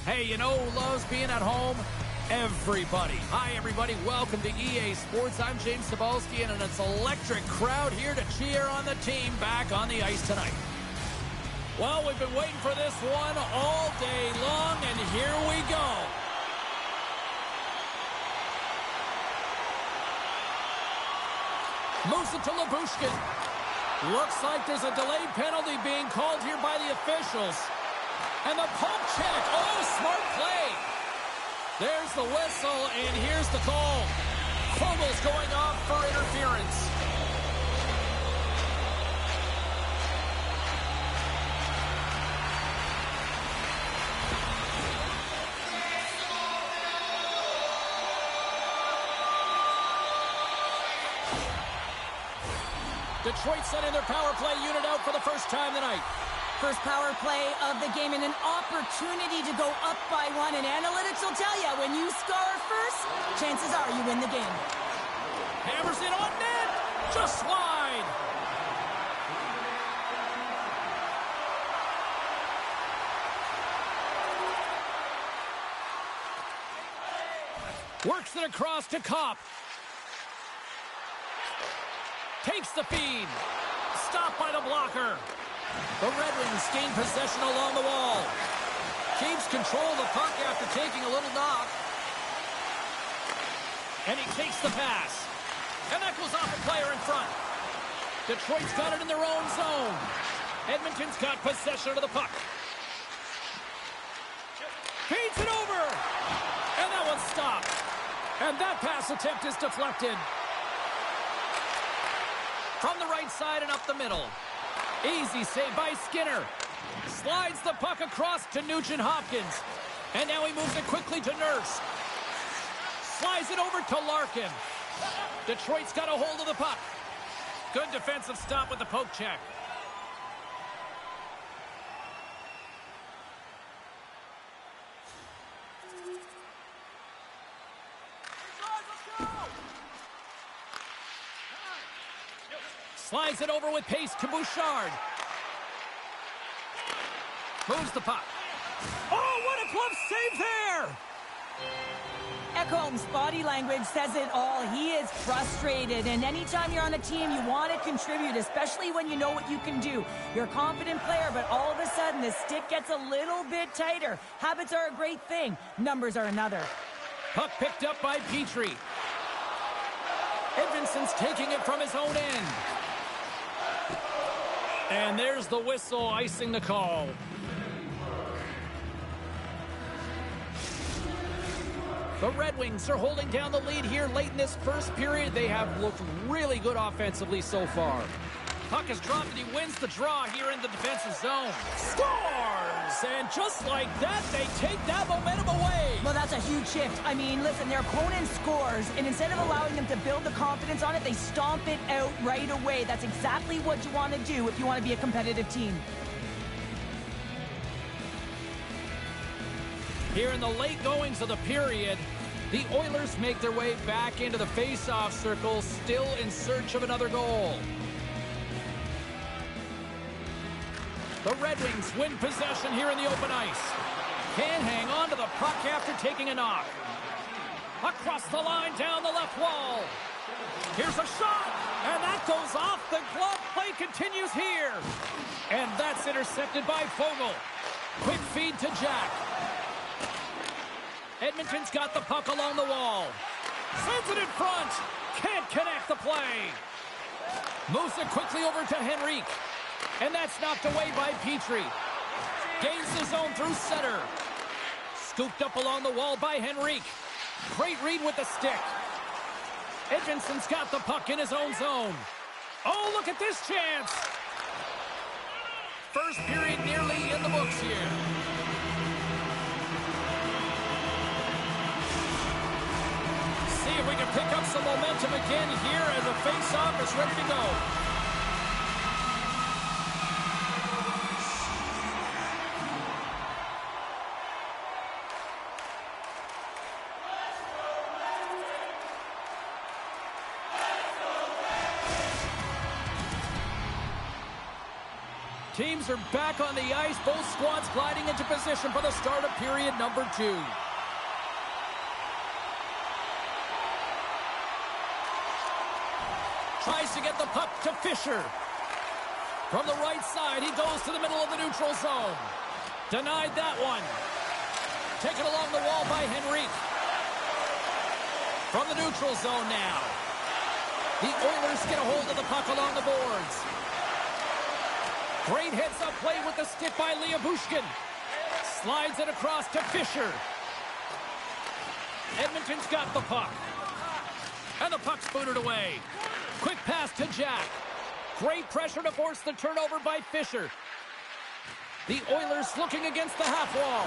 Hey, you know who loves being at home? Everybody. Hi, everybody. Welcome to EA Sports. I'm James Cebulski, and it's an electric crowd here to cheer on the team back on the ice tonight. Well, we've been waiting for this one all day long, and here we go. Moves it to Labushkin. Looks like there's a delayed penalty being called here by the officials. And the poke check. Oh, smart play. There's the whistle, and here's the call. Fogel's going off for interference. Detroit sending their power play unit out for the first time tonight. First power play of the game and an opportunity to go up by one. And analytics will tell you, when you score first, chances are you win the game. Hammers in on net. Just wide. Works it across to Kopp. Takes the feed. Stopped by the blocker. The Red Wings gain possession along the wall. Keeps control of the puck after taking a little knock. And he takes the pass. And that goes off a player in front. Detroit's got it in their own zone. Edmonton's got possession of the puck. Feeds it over. And that one's stopped. And that pass attempt is deflected. From the right side and up the middle. Easy save by Skinner. Slides the puck across to Nugent-Hopkins. And now he moves it quickly to Nurse. Slides it over to Larkin. Detroit's got a hold of the puck. Good defensive stop with the poke check. Slides it over with pace to Bouchard. Moves the puck. Oh, what a glove save there! Ekholm's body language says it all. He is frustrated, and anytime you're on a team, you want to contribute, especially when you know what you can do. You're a confident player, but all of a sudden, the stick gets a little bit tighter. Habits are a great thing. Numbers are another. Puck picked up by Petrie. Edvinson's taking it from his own end. And there's the whistle, icing the call. The Red Wings are holding down the lead here late in this first period. They have looked really good offensively so far. Puck is dropped and he wins the draw here in the defensive zone. Scores! And just like that, they take that momentum away. Well, that's a huge shift. I mean, listen, their opponent scores, and instead of allowing them to build the confidence on it, they stomp it out right away. That's exactly what you want to do if you want to be a competitive team. Here in the late goings of the period, the Oilers make their way back into the face-off circle, still in search of another goal. The Red Wings win possession here in the open ice. Can't hang on to the puck after taking a knock. Across the line, down the left wall. Here's a shot, and that goes off the glove. Play continues here. And that's intercepted by Fogel. Quick feed to Jack. Edmonton's got the puck along the wall. Sends it in front. Can't connect the play. Moves it quickly over to Henrique. And that's knocked away by Petrie. Gains the zone through center. Scooped up along the wall by Henrique. Great read with the stick. Edvinson's got the puck in his own zone. Oh, look at this chance. First period nearly in the books here. See if we can pick up some momentum again here as the face-off is ready to go. Teams are back on the ice. Both squads gliding into position for the start of period number 2. Tries to get the puck to Fisher. From the right side, he goes to the middle of the neutral zone. Denied that one. Taken along the wall by Henrique. From the neutral zone now. The Oilers get a hold of the puck along the boards. Great heads-up play with the stick by Bushkin. Slides it across to Fisher. Edmonton's got the puck. And the puck's booted away. Quick pass to Jack. Great pressure to force the turnover by Fisher. The Oilers looking against the half wall.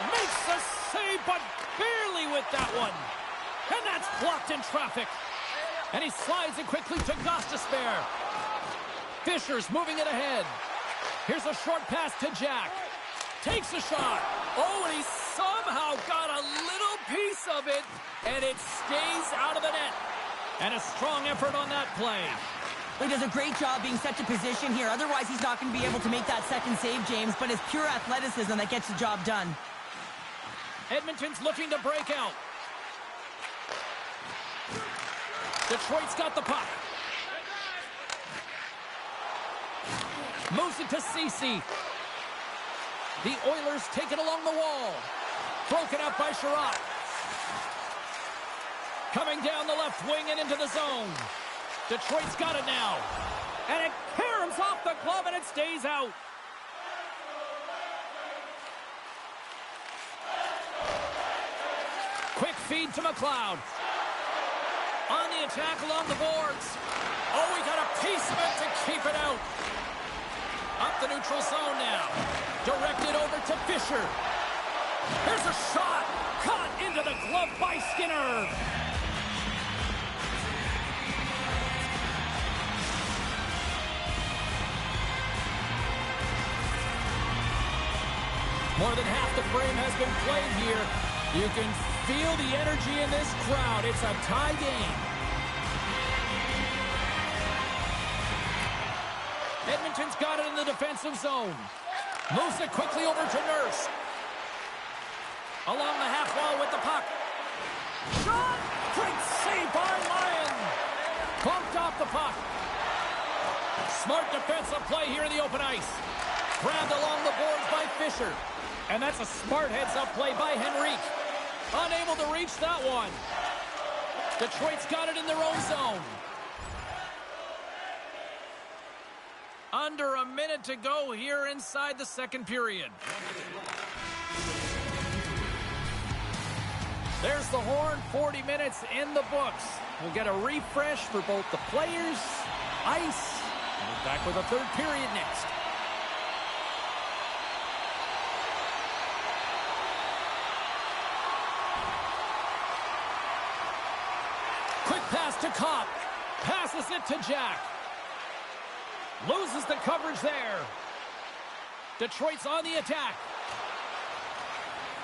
Makes the save, but barely with that one. And that's blocked in traffic. And he slides it quickly to Gostisbehere. Fisher's moving it ahead. Here's a short pass to Jack. Takes a shot. Oh, and he somehow got a little piece of it, and it stays out of the net. And a strong effort on that play. He does a great job being set to position here. Otherwise, he's not going to be able to make that second save, James, but it's pure athleticism that gets the job done. Edmonton's looking to break out. Detroit's got the puck. Moves it to Ceci. The Oilers take it along the wall. Broken up by Sherratt. Coming down the left wing and into the zone. Detroit's got it now. And it caroms off the glove and it stays out. Quick feed to McLeod. On the attack along the boards. Oh, he got a piece of it to keep it out. Up the neutral zone now. Directed over to Fisher. Here's a shot. Caught into the glove by Skinner. More than half the frame has been played here. You can feel the energy in this crowd. It's a tie game. Edmonton's got it in the defensive zone. Moves it quickly over to Nurse. Along the half wall with the puck. Shot! Great save by Lyon. Bumped off the puck. Smart defensive play here in the open ice. Grabbed along the boards by Fisher. And that's a smart heads-up play by Henrique. Unable to reach that one. Detroit's got it in their own zone. Under a minute to go here inside the second period. There's the horn, 40 minutes in the books. We'll get a refresh for both the players, ice, and we're back with a third period next. Quick pass to Kopp. Passes it to Jack. Loses the coverage there. Detroit's on the attack.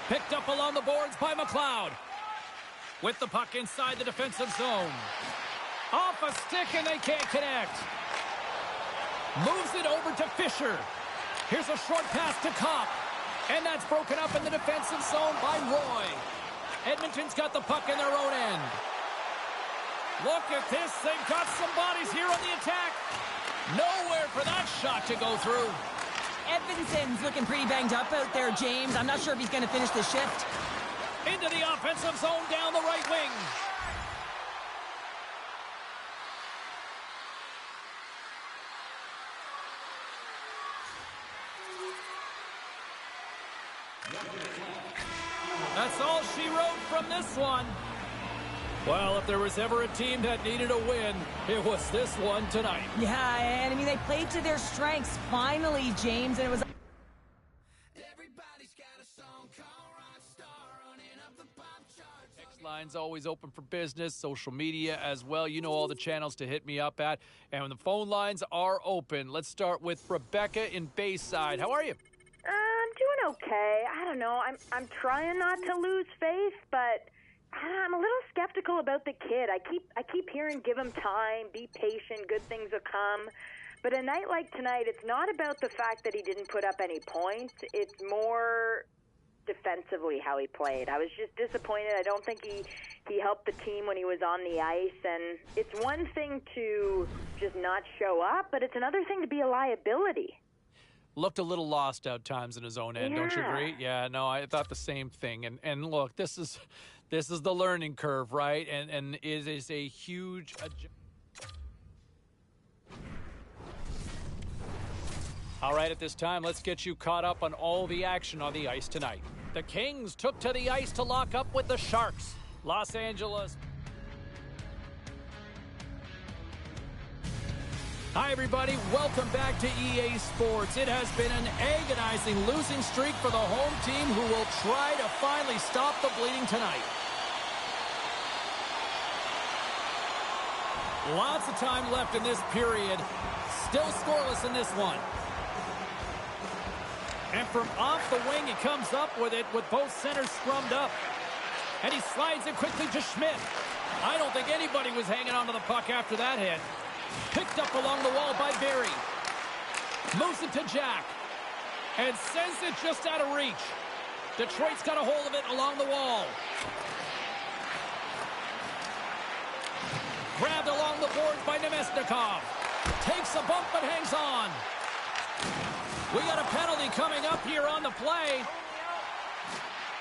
Picked up along the boards by McLeod. With the puck inside the defensive zone. Off a stick and they can't connect. Moves it over to Fisher. Here's a short pass to Kopp. And that's broken up in the defensive zone by Roy. Edmonton's got the puck in their own end. Look at this. They've got some bodies here on the attack. Nowhere for that shot to go through. Edvinson's looking pretty banged up out there, James. I'm not sure if he's going to finish the shift. Into the offensive zone down the right wing. That's all she wrote from this one. Well, if there was ever a team that needed a win, it was this one tonight. Yeah, and I mean, they played to their strengths finally, James, and it was... Everybody's got a song called Rockstar running up the pop charts. Text line's always open for business, social media as well. You know all the channels to hit me up at. And the phone lines are open. Let's start with Rebecca in Bayside. How are you? I'm doing okay. I don't know. I'm trying not to lose faith, but I'm a little skeptical about the kid. I keep hearing give him time, be patient, good things will come. But a night like tonight, it's not about the fact that he didn't put up any points. It's more defensively how he played. I was just disappointed. I don't think he helped the team when he was on the ice. And it's one thing to just not show up, but it's another thing to be a liability. Looked a little lost out times in his own end, don't you agree? Yeah, no, I thought the same thing. And look, this is the learning curve, right? And it is a huge All right, at this time, let's get you caught up on all the action on the ice tonight. The Kings took to the ice to lock up with the Sharks. Los Angeles. Hi, everybody. Welcome back to EA Sports. It has been an agonizing losing streak for the home team, who will try to finally stop the bleeding tonight. Lots of time left in this period. Still scoreless in this one. And from off the wing, he comes up with it with both centers scrummed up. And he slides it quickly to Schmidt. I don't think anybody was hanging onto the puck after that hit. Picked up along the wall by Barry. Moves it to Jack. And sends it just out of reach. Detroit's got a hold of it along the wall. Grabbed along the boards by Nemesnikov. Takes a bump but hangs on. We got a penalty coming up here on the play.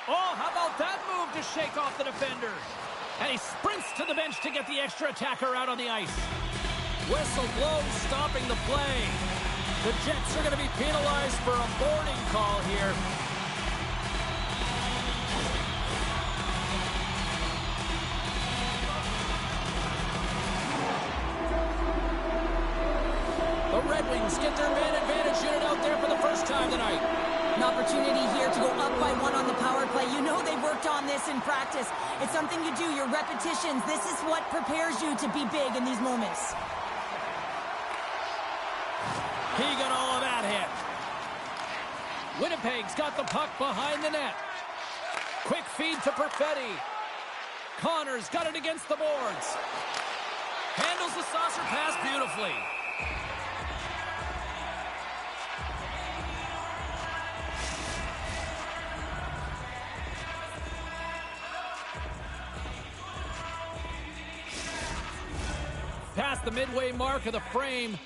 Oh, how about that move to shake off the defender? And he sprints to the bench to get the extra attacker out on the ice. Whistle blows, stopping the play. The Jets are going to be penalized for a boarding call here. The Red Wings get their man advantage unit out there for the first time tonight. An opportunity here to go up by 1 on the power play. You know they've worked on this in practice. It's something you do, your repetitions. This is what prepares you to be big in these moments. He got all of that hit. Winnipeg's got the puck behind the net. Quick feed to Perfetti. Connor's got it against the boards. Handles the saucer pass beautifully. Past the midway mark of the frame,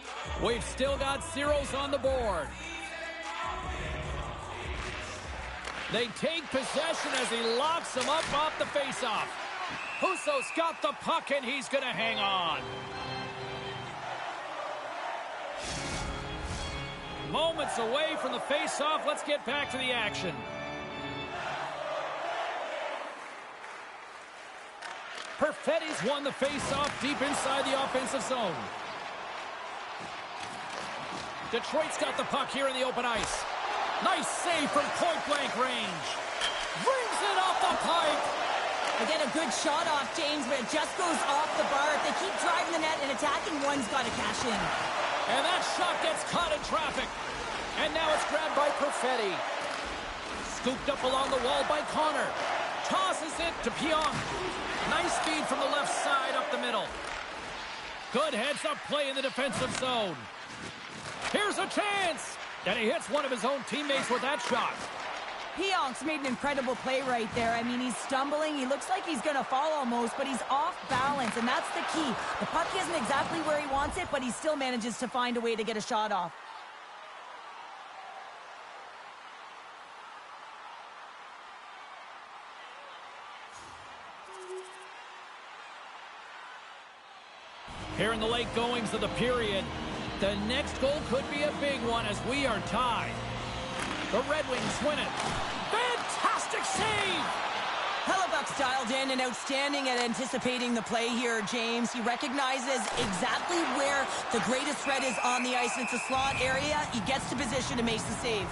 we've still got zeros on the board. They take possession as he locks him up off the faceoff. Husso's got the puck and he's going to hang on. Moments away from the faceoff. Let's get back to the action. Perfetti's won the face-off deep inside the offensive zone. Detroit's got the puck here in the open ice. Nice save from point-blank range. Brings it off the pipe. They get a good shot off, James, but it just goes off the bar. If they keep driving the net and attacking, one's got to cash in. And that shot gets caught in traffic. And now it's grabbed by Perfetti. Scooped up along the wall by Connor. Tosses it to Pionk. Nice feed from the left side up the middle. Good heads-up play in the defensive zone. Here's a chance. And he hits one of his own teammates with that shot. Pionk's made an incredible play right there. I mean, he's stumbling. He looks like he's going to fall almost, but he's off balance, and that's the key. The puck isn't exactly where he wants it, but he still manages to find a way to get a shot off. Here in the late goings of the period, the next goal could be a big one as we are tied. The Red Wings win it. Fantastic save! Hellebuck's dialed in and outstanding at anticipating the play here, James. He recognizes exactly where the greatest threat is on the ice. It's a slot area. He gets to position and makes the save.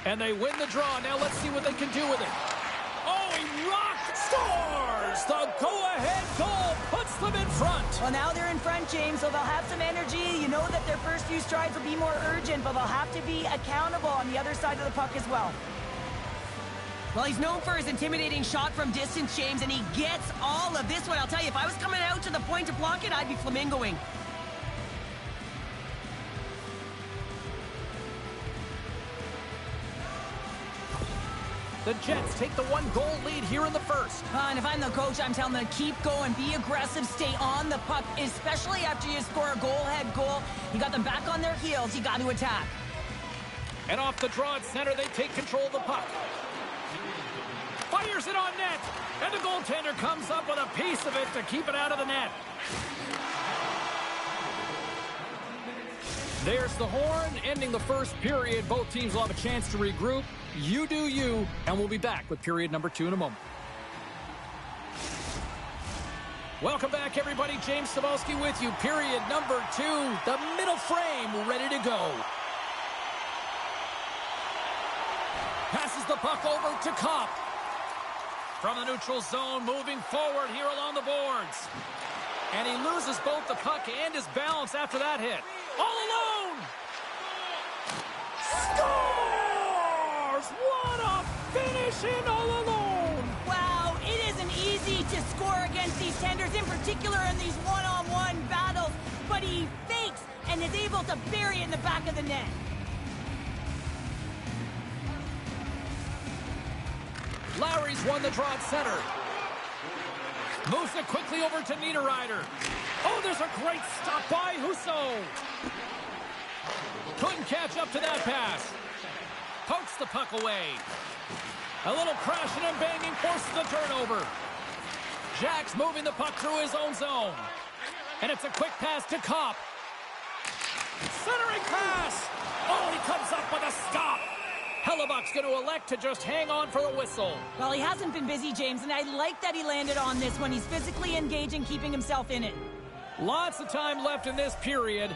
And they win the draw. Now let's see what they can do with it. Oh, he rocked, scores! The go-ahead goal puts puts them in front. Well, now they're in front, James, so they'll have some energy. You know that their first few strides will be more urgent, but they'll have to be accountable on the other side of the puck as well. Well, he's known for his intimidating shot from distance, James, and he gets all of this one. I'll tell you, if I was coming out to the point to block it, I'd be flamingoing. The Jets take the 1-goal lead here in the first. And if I'm the coach, I'm telling them to keep going, be aggressive, stay on the puck, especially after you score a goal-head goal. You got them back on their heels, you got to attack. And off the draw at center, they take control of the puck. Fires it on net, and the goaltender comes up with a piece of it to keep it out of the net. There's the horn, ending the first period. Both teams will have a chance to regroup. You do you, and we'll be back with period number 2 in a moment. Welcome back, everybody. James Cybulski with you. Period number 2, the middle frame ready to go. Passes the puck over to Kopp. From the neutral zone, moving forward here along the boards. And he loses both the puck and his balance after that hit. All alone! Scores! What a finish in all alone! Wow, it isn't easy to score against these tenders, in particular in these one-on-one battles, but he fakes and is able to bury it in the back of the net. Lowry's won the draw at center. Moves it quickly over to Niederreiter. Oh, there's a great stop by Husso. Couldn't catch up to that pass. Pokes the puck away. A little crashing and banging forces the turnover. Jack's moving the puck through his own zone. And it's a quick pass to Kopp. Centering pass. Oh, he comes up with a stop. Hellebuck's going to elect to just hang on for the whistle. Well, he hasn't been busy, James, and I like that he landed on this one. He's physically engaging, keeping himself in it. Lots of time left in this period.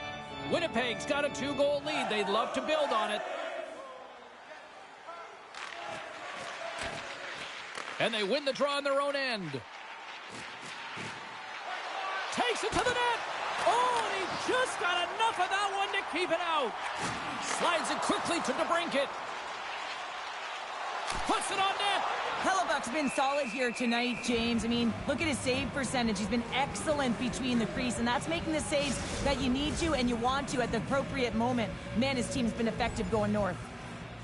Winnipeg's got a 2-goal lead. They'd love to build on it. And they win the draw on their own end. Takes it to the net. Oh, and he just got enough of that one to keep it out. Slides it quickly to DeBrincat. Puts it on net. Hellebuck's been solid here tonight, James. I mean, look at his save percentage. He's been excellent between the crease, and that's making the saves that you need to and you want to at the appropriate moment. Man, his team's been effective going north.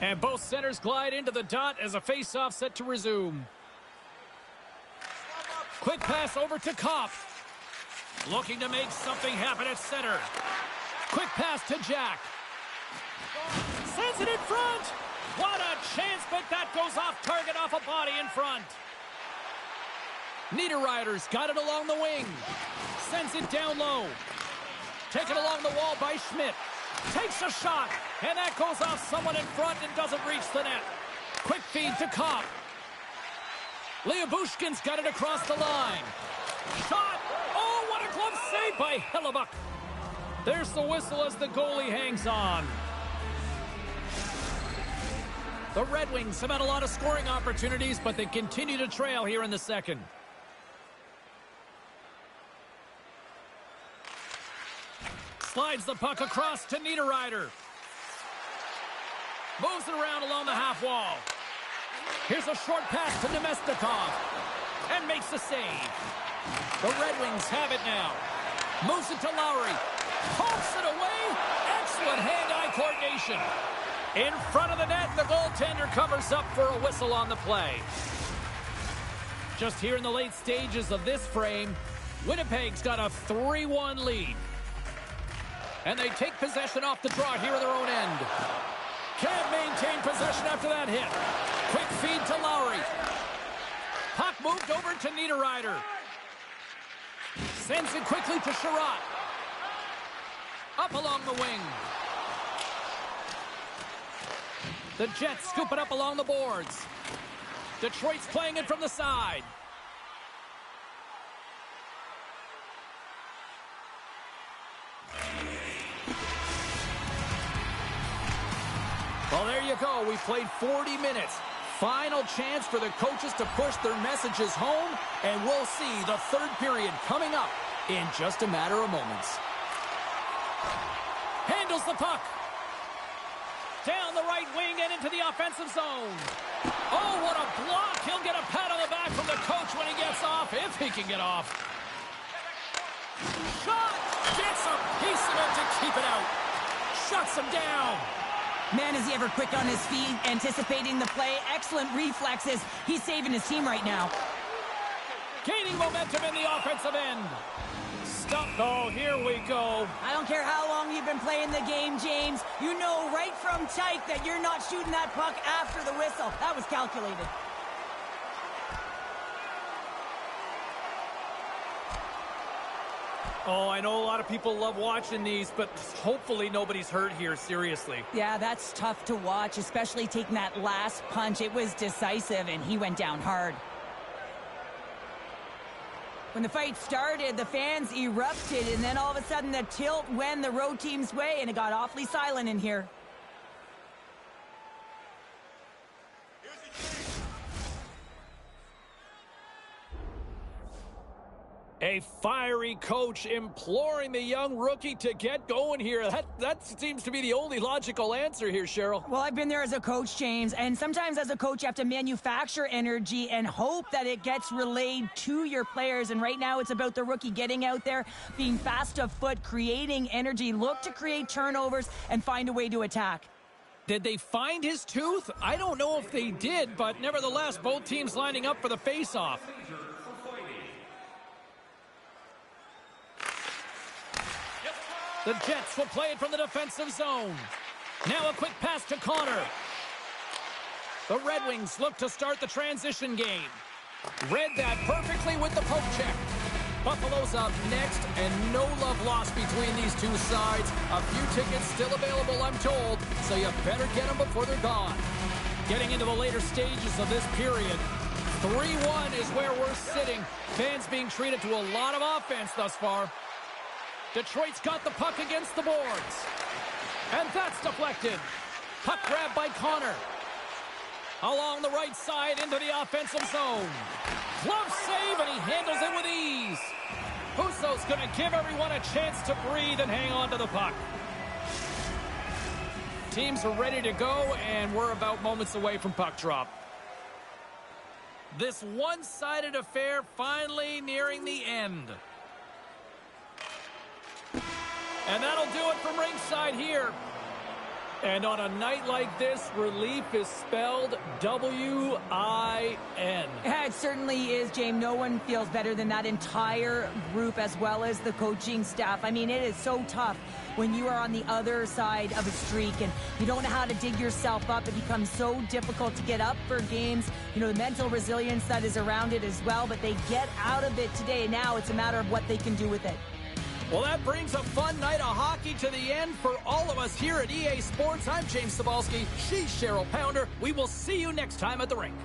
And both centers glide into the dot as a face-off set to resume. Quick pass over to Kopp. Looking to make something happen at center. Quick pass to Jack. Sends it in front. What a chance, but that goes off target, off a body in front. Niederreiter's got it along the wing. Sends it down low. Taken along the wall by Schmidt. Takes a shot, and that goes off someone in front and doesn't reach the net. Quick feed to Kopp. Liabushkin's got it across the line. Shot! Oh, what a glove save by Hellebuck. There's the whistle as the goalie hangs on. The Red Wings have had a lot of scoring opportunities, but they continue to trail here in the second. Slides the puck across to Niederreiter. Moves it around along the half wall. Here's a short pass to Nemestikov. And makes the save. The Red Wings have it now. Moves it to Lowry. Pokes it away. Excellent hand-eye coordination. In front of the net, the goaltender covers up for a whistle on the play. Just here in the late stages of this frame, Winnipeg's got a 3-1 lead. And they take possession off the draw here at their own end. Can't maintain possession after that hit. Quick feed to Lowry. Puck moved over to Niederreiter. Sends it quickly to Sherratt. Up along the wing. The Jets scoop it up along the boards. Detroit's playing it from the side. Well, there you go. We played 40 minutes. Final chance for the coaches to push their messages home, and we'll see the third period coming up in just a matter of moments. Handles the puck. Down the right wing and into the offensive zone. Oh, what a block. He'll get a pat on the back from the coach when he gets off, if he can get off. Shot! Gets a piece of it to keep it out. Shuts him down. Man, is he ever quick on his feet, anticipating the play. Excellent reflexes. He's saving his team right now. Gaining momentum in the offensive end. Stop. Oh, here we go. I don't care how long you've been playing the game, James. You know right from Tyke that you're not shooting that puck after the whistle. That was calculated. Oh, I know a lot of people love watching these, but hopefully nobody's hurt here, seriously. Yeah, that's tough to watch, especially taking that last punch. It was decisive, and he went down hard. When the fight started, the fans erupted, and then all of a sudden the tilt went the road team's way, and it got awfully silent in here. A fiery coach imploring the young rookie to get going here. That seems to be the only logical answer here, Cheryl. Well, I've been there as a coach, James, and sometimes as a coach you have to manufacture energy and hope that it gets relayed to your players, and right now it's about the rookie getting out there, being fast of foot, creating energy, look to create turnovers, and find a way to attack. Did they find his tooth? I don't know if they did, but nevertheless, both teams lining up for the face-off. The Jets will play it from the defensive zone. Now a quick pass to Connor. The Red Wings look to start the transition game. Read that perfectly with the poke check. Buffalo's up next, and no love lost between these two sides. A few tickets still available, I'm told, so you better get them before they're gone. Getting into the later stages of this period, 3-1 is where we're sitting. Fans being treated to a lot of offense thus far. Detroit's got the puck against the boards. And that's deflected. Puck grab by Connor. Along the right side into the offensive zone. Glove save, and he handles it with ease. Husso's going to give everyone a chance to breathe and hang on to the puck. Teams are ready to go, and we're about moments away from puck drop. This one-sided affair finally nearing the end. And that'll do it from ringside here. And on a night like this, relief is spelled W-I-N. Yeah, it certainly is, James. No one feels better than that entire group as well as the coaching staff. I mean, it is so tough when you are on the other side of a streak and you don't know how to dig yourself up. It becomes so difficult to get up for games. You know, the mental resilience that is around it as well, but they get out of it today. Now it's a matter of what they can do with it. Well, that brings a fun night of hockey to the end for all of us here at EA Sports. I'm James Cebulski. She's Cheryl Pounder. We will see you next time at the rink.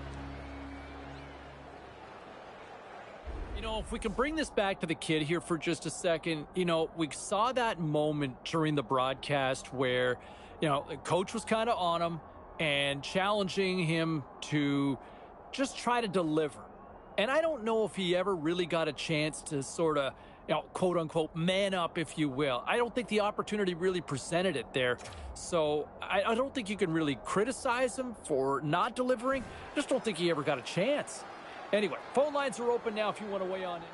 You know, if we can bring this back to the kid here for just a second, you know, we saw that moment during the broadcast where, you know, the coach was kind of on him and challenging him to just try to deliver. And I don't know if he ever really got a chance to sort of, you know, quote unquote, man up, if you will. I don't think the opportunity really presented it there. So I don't think you can really criticize him for not delivering. I just don't think he ever got a chance. Anyway, phone lines are open now if you want to weigh on in.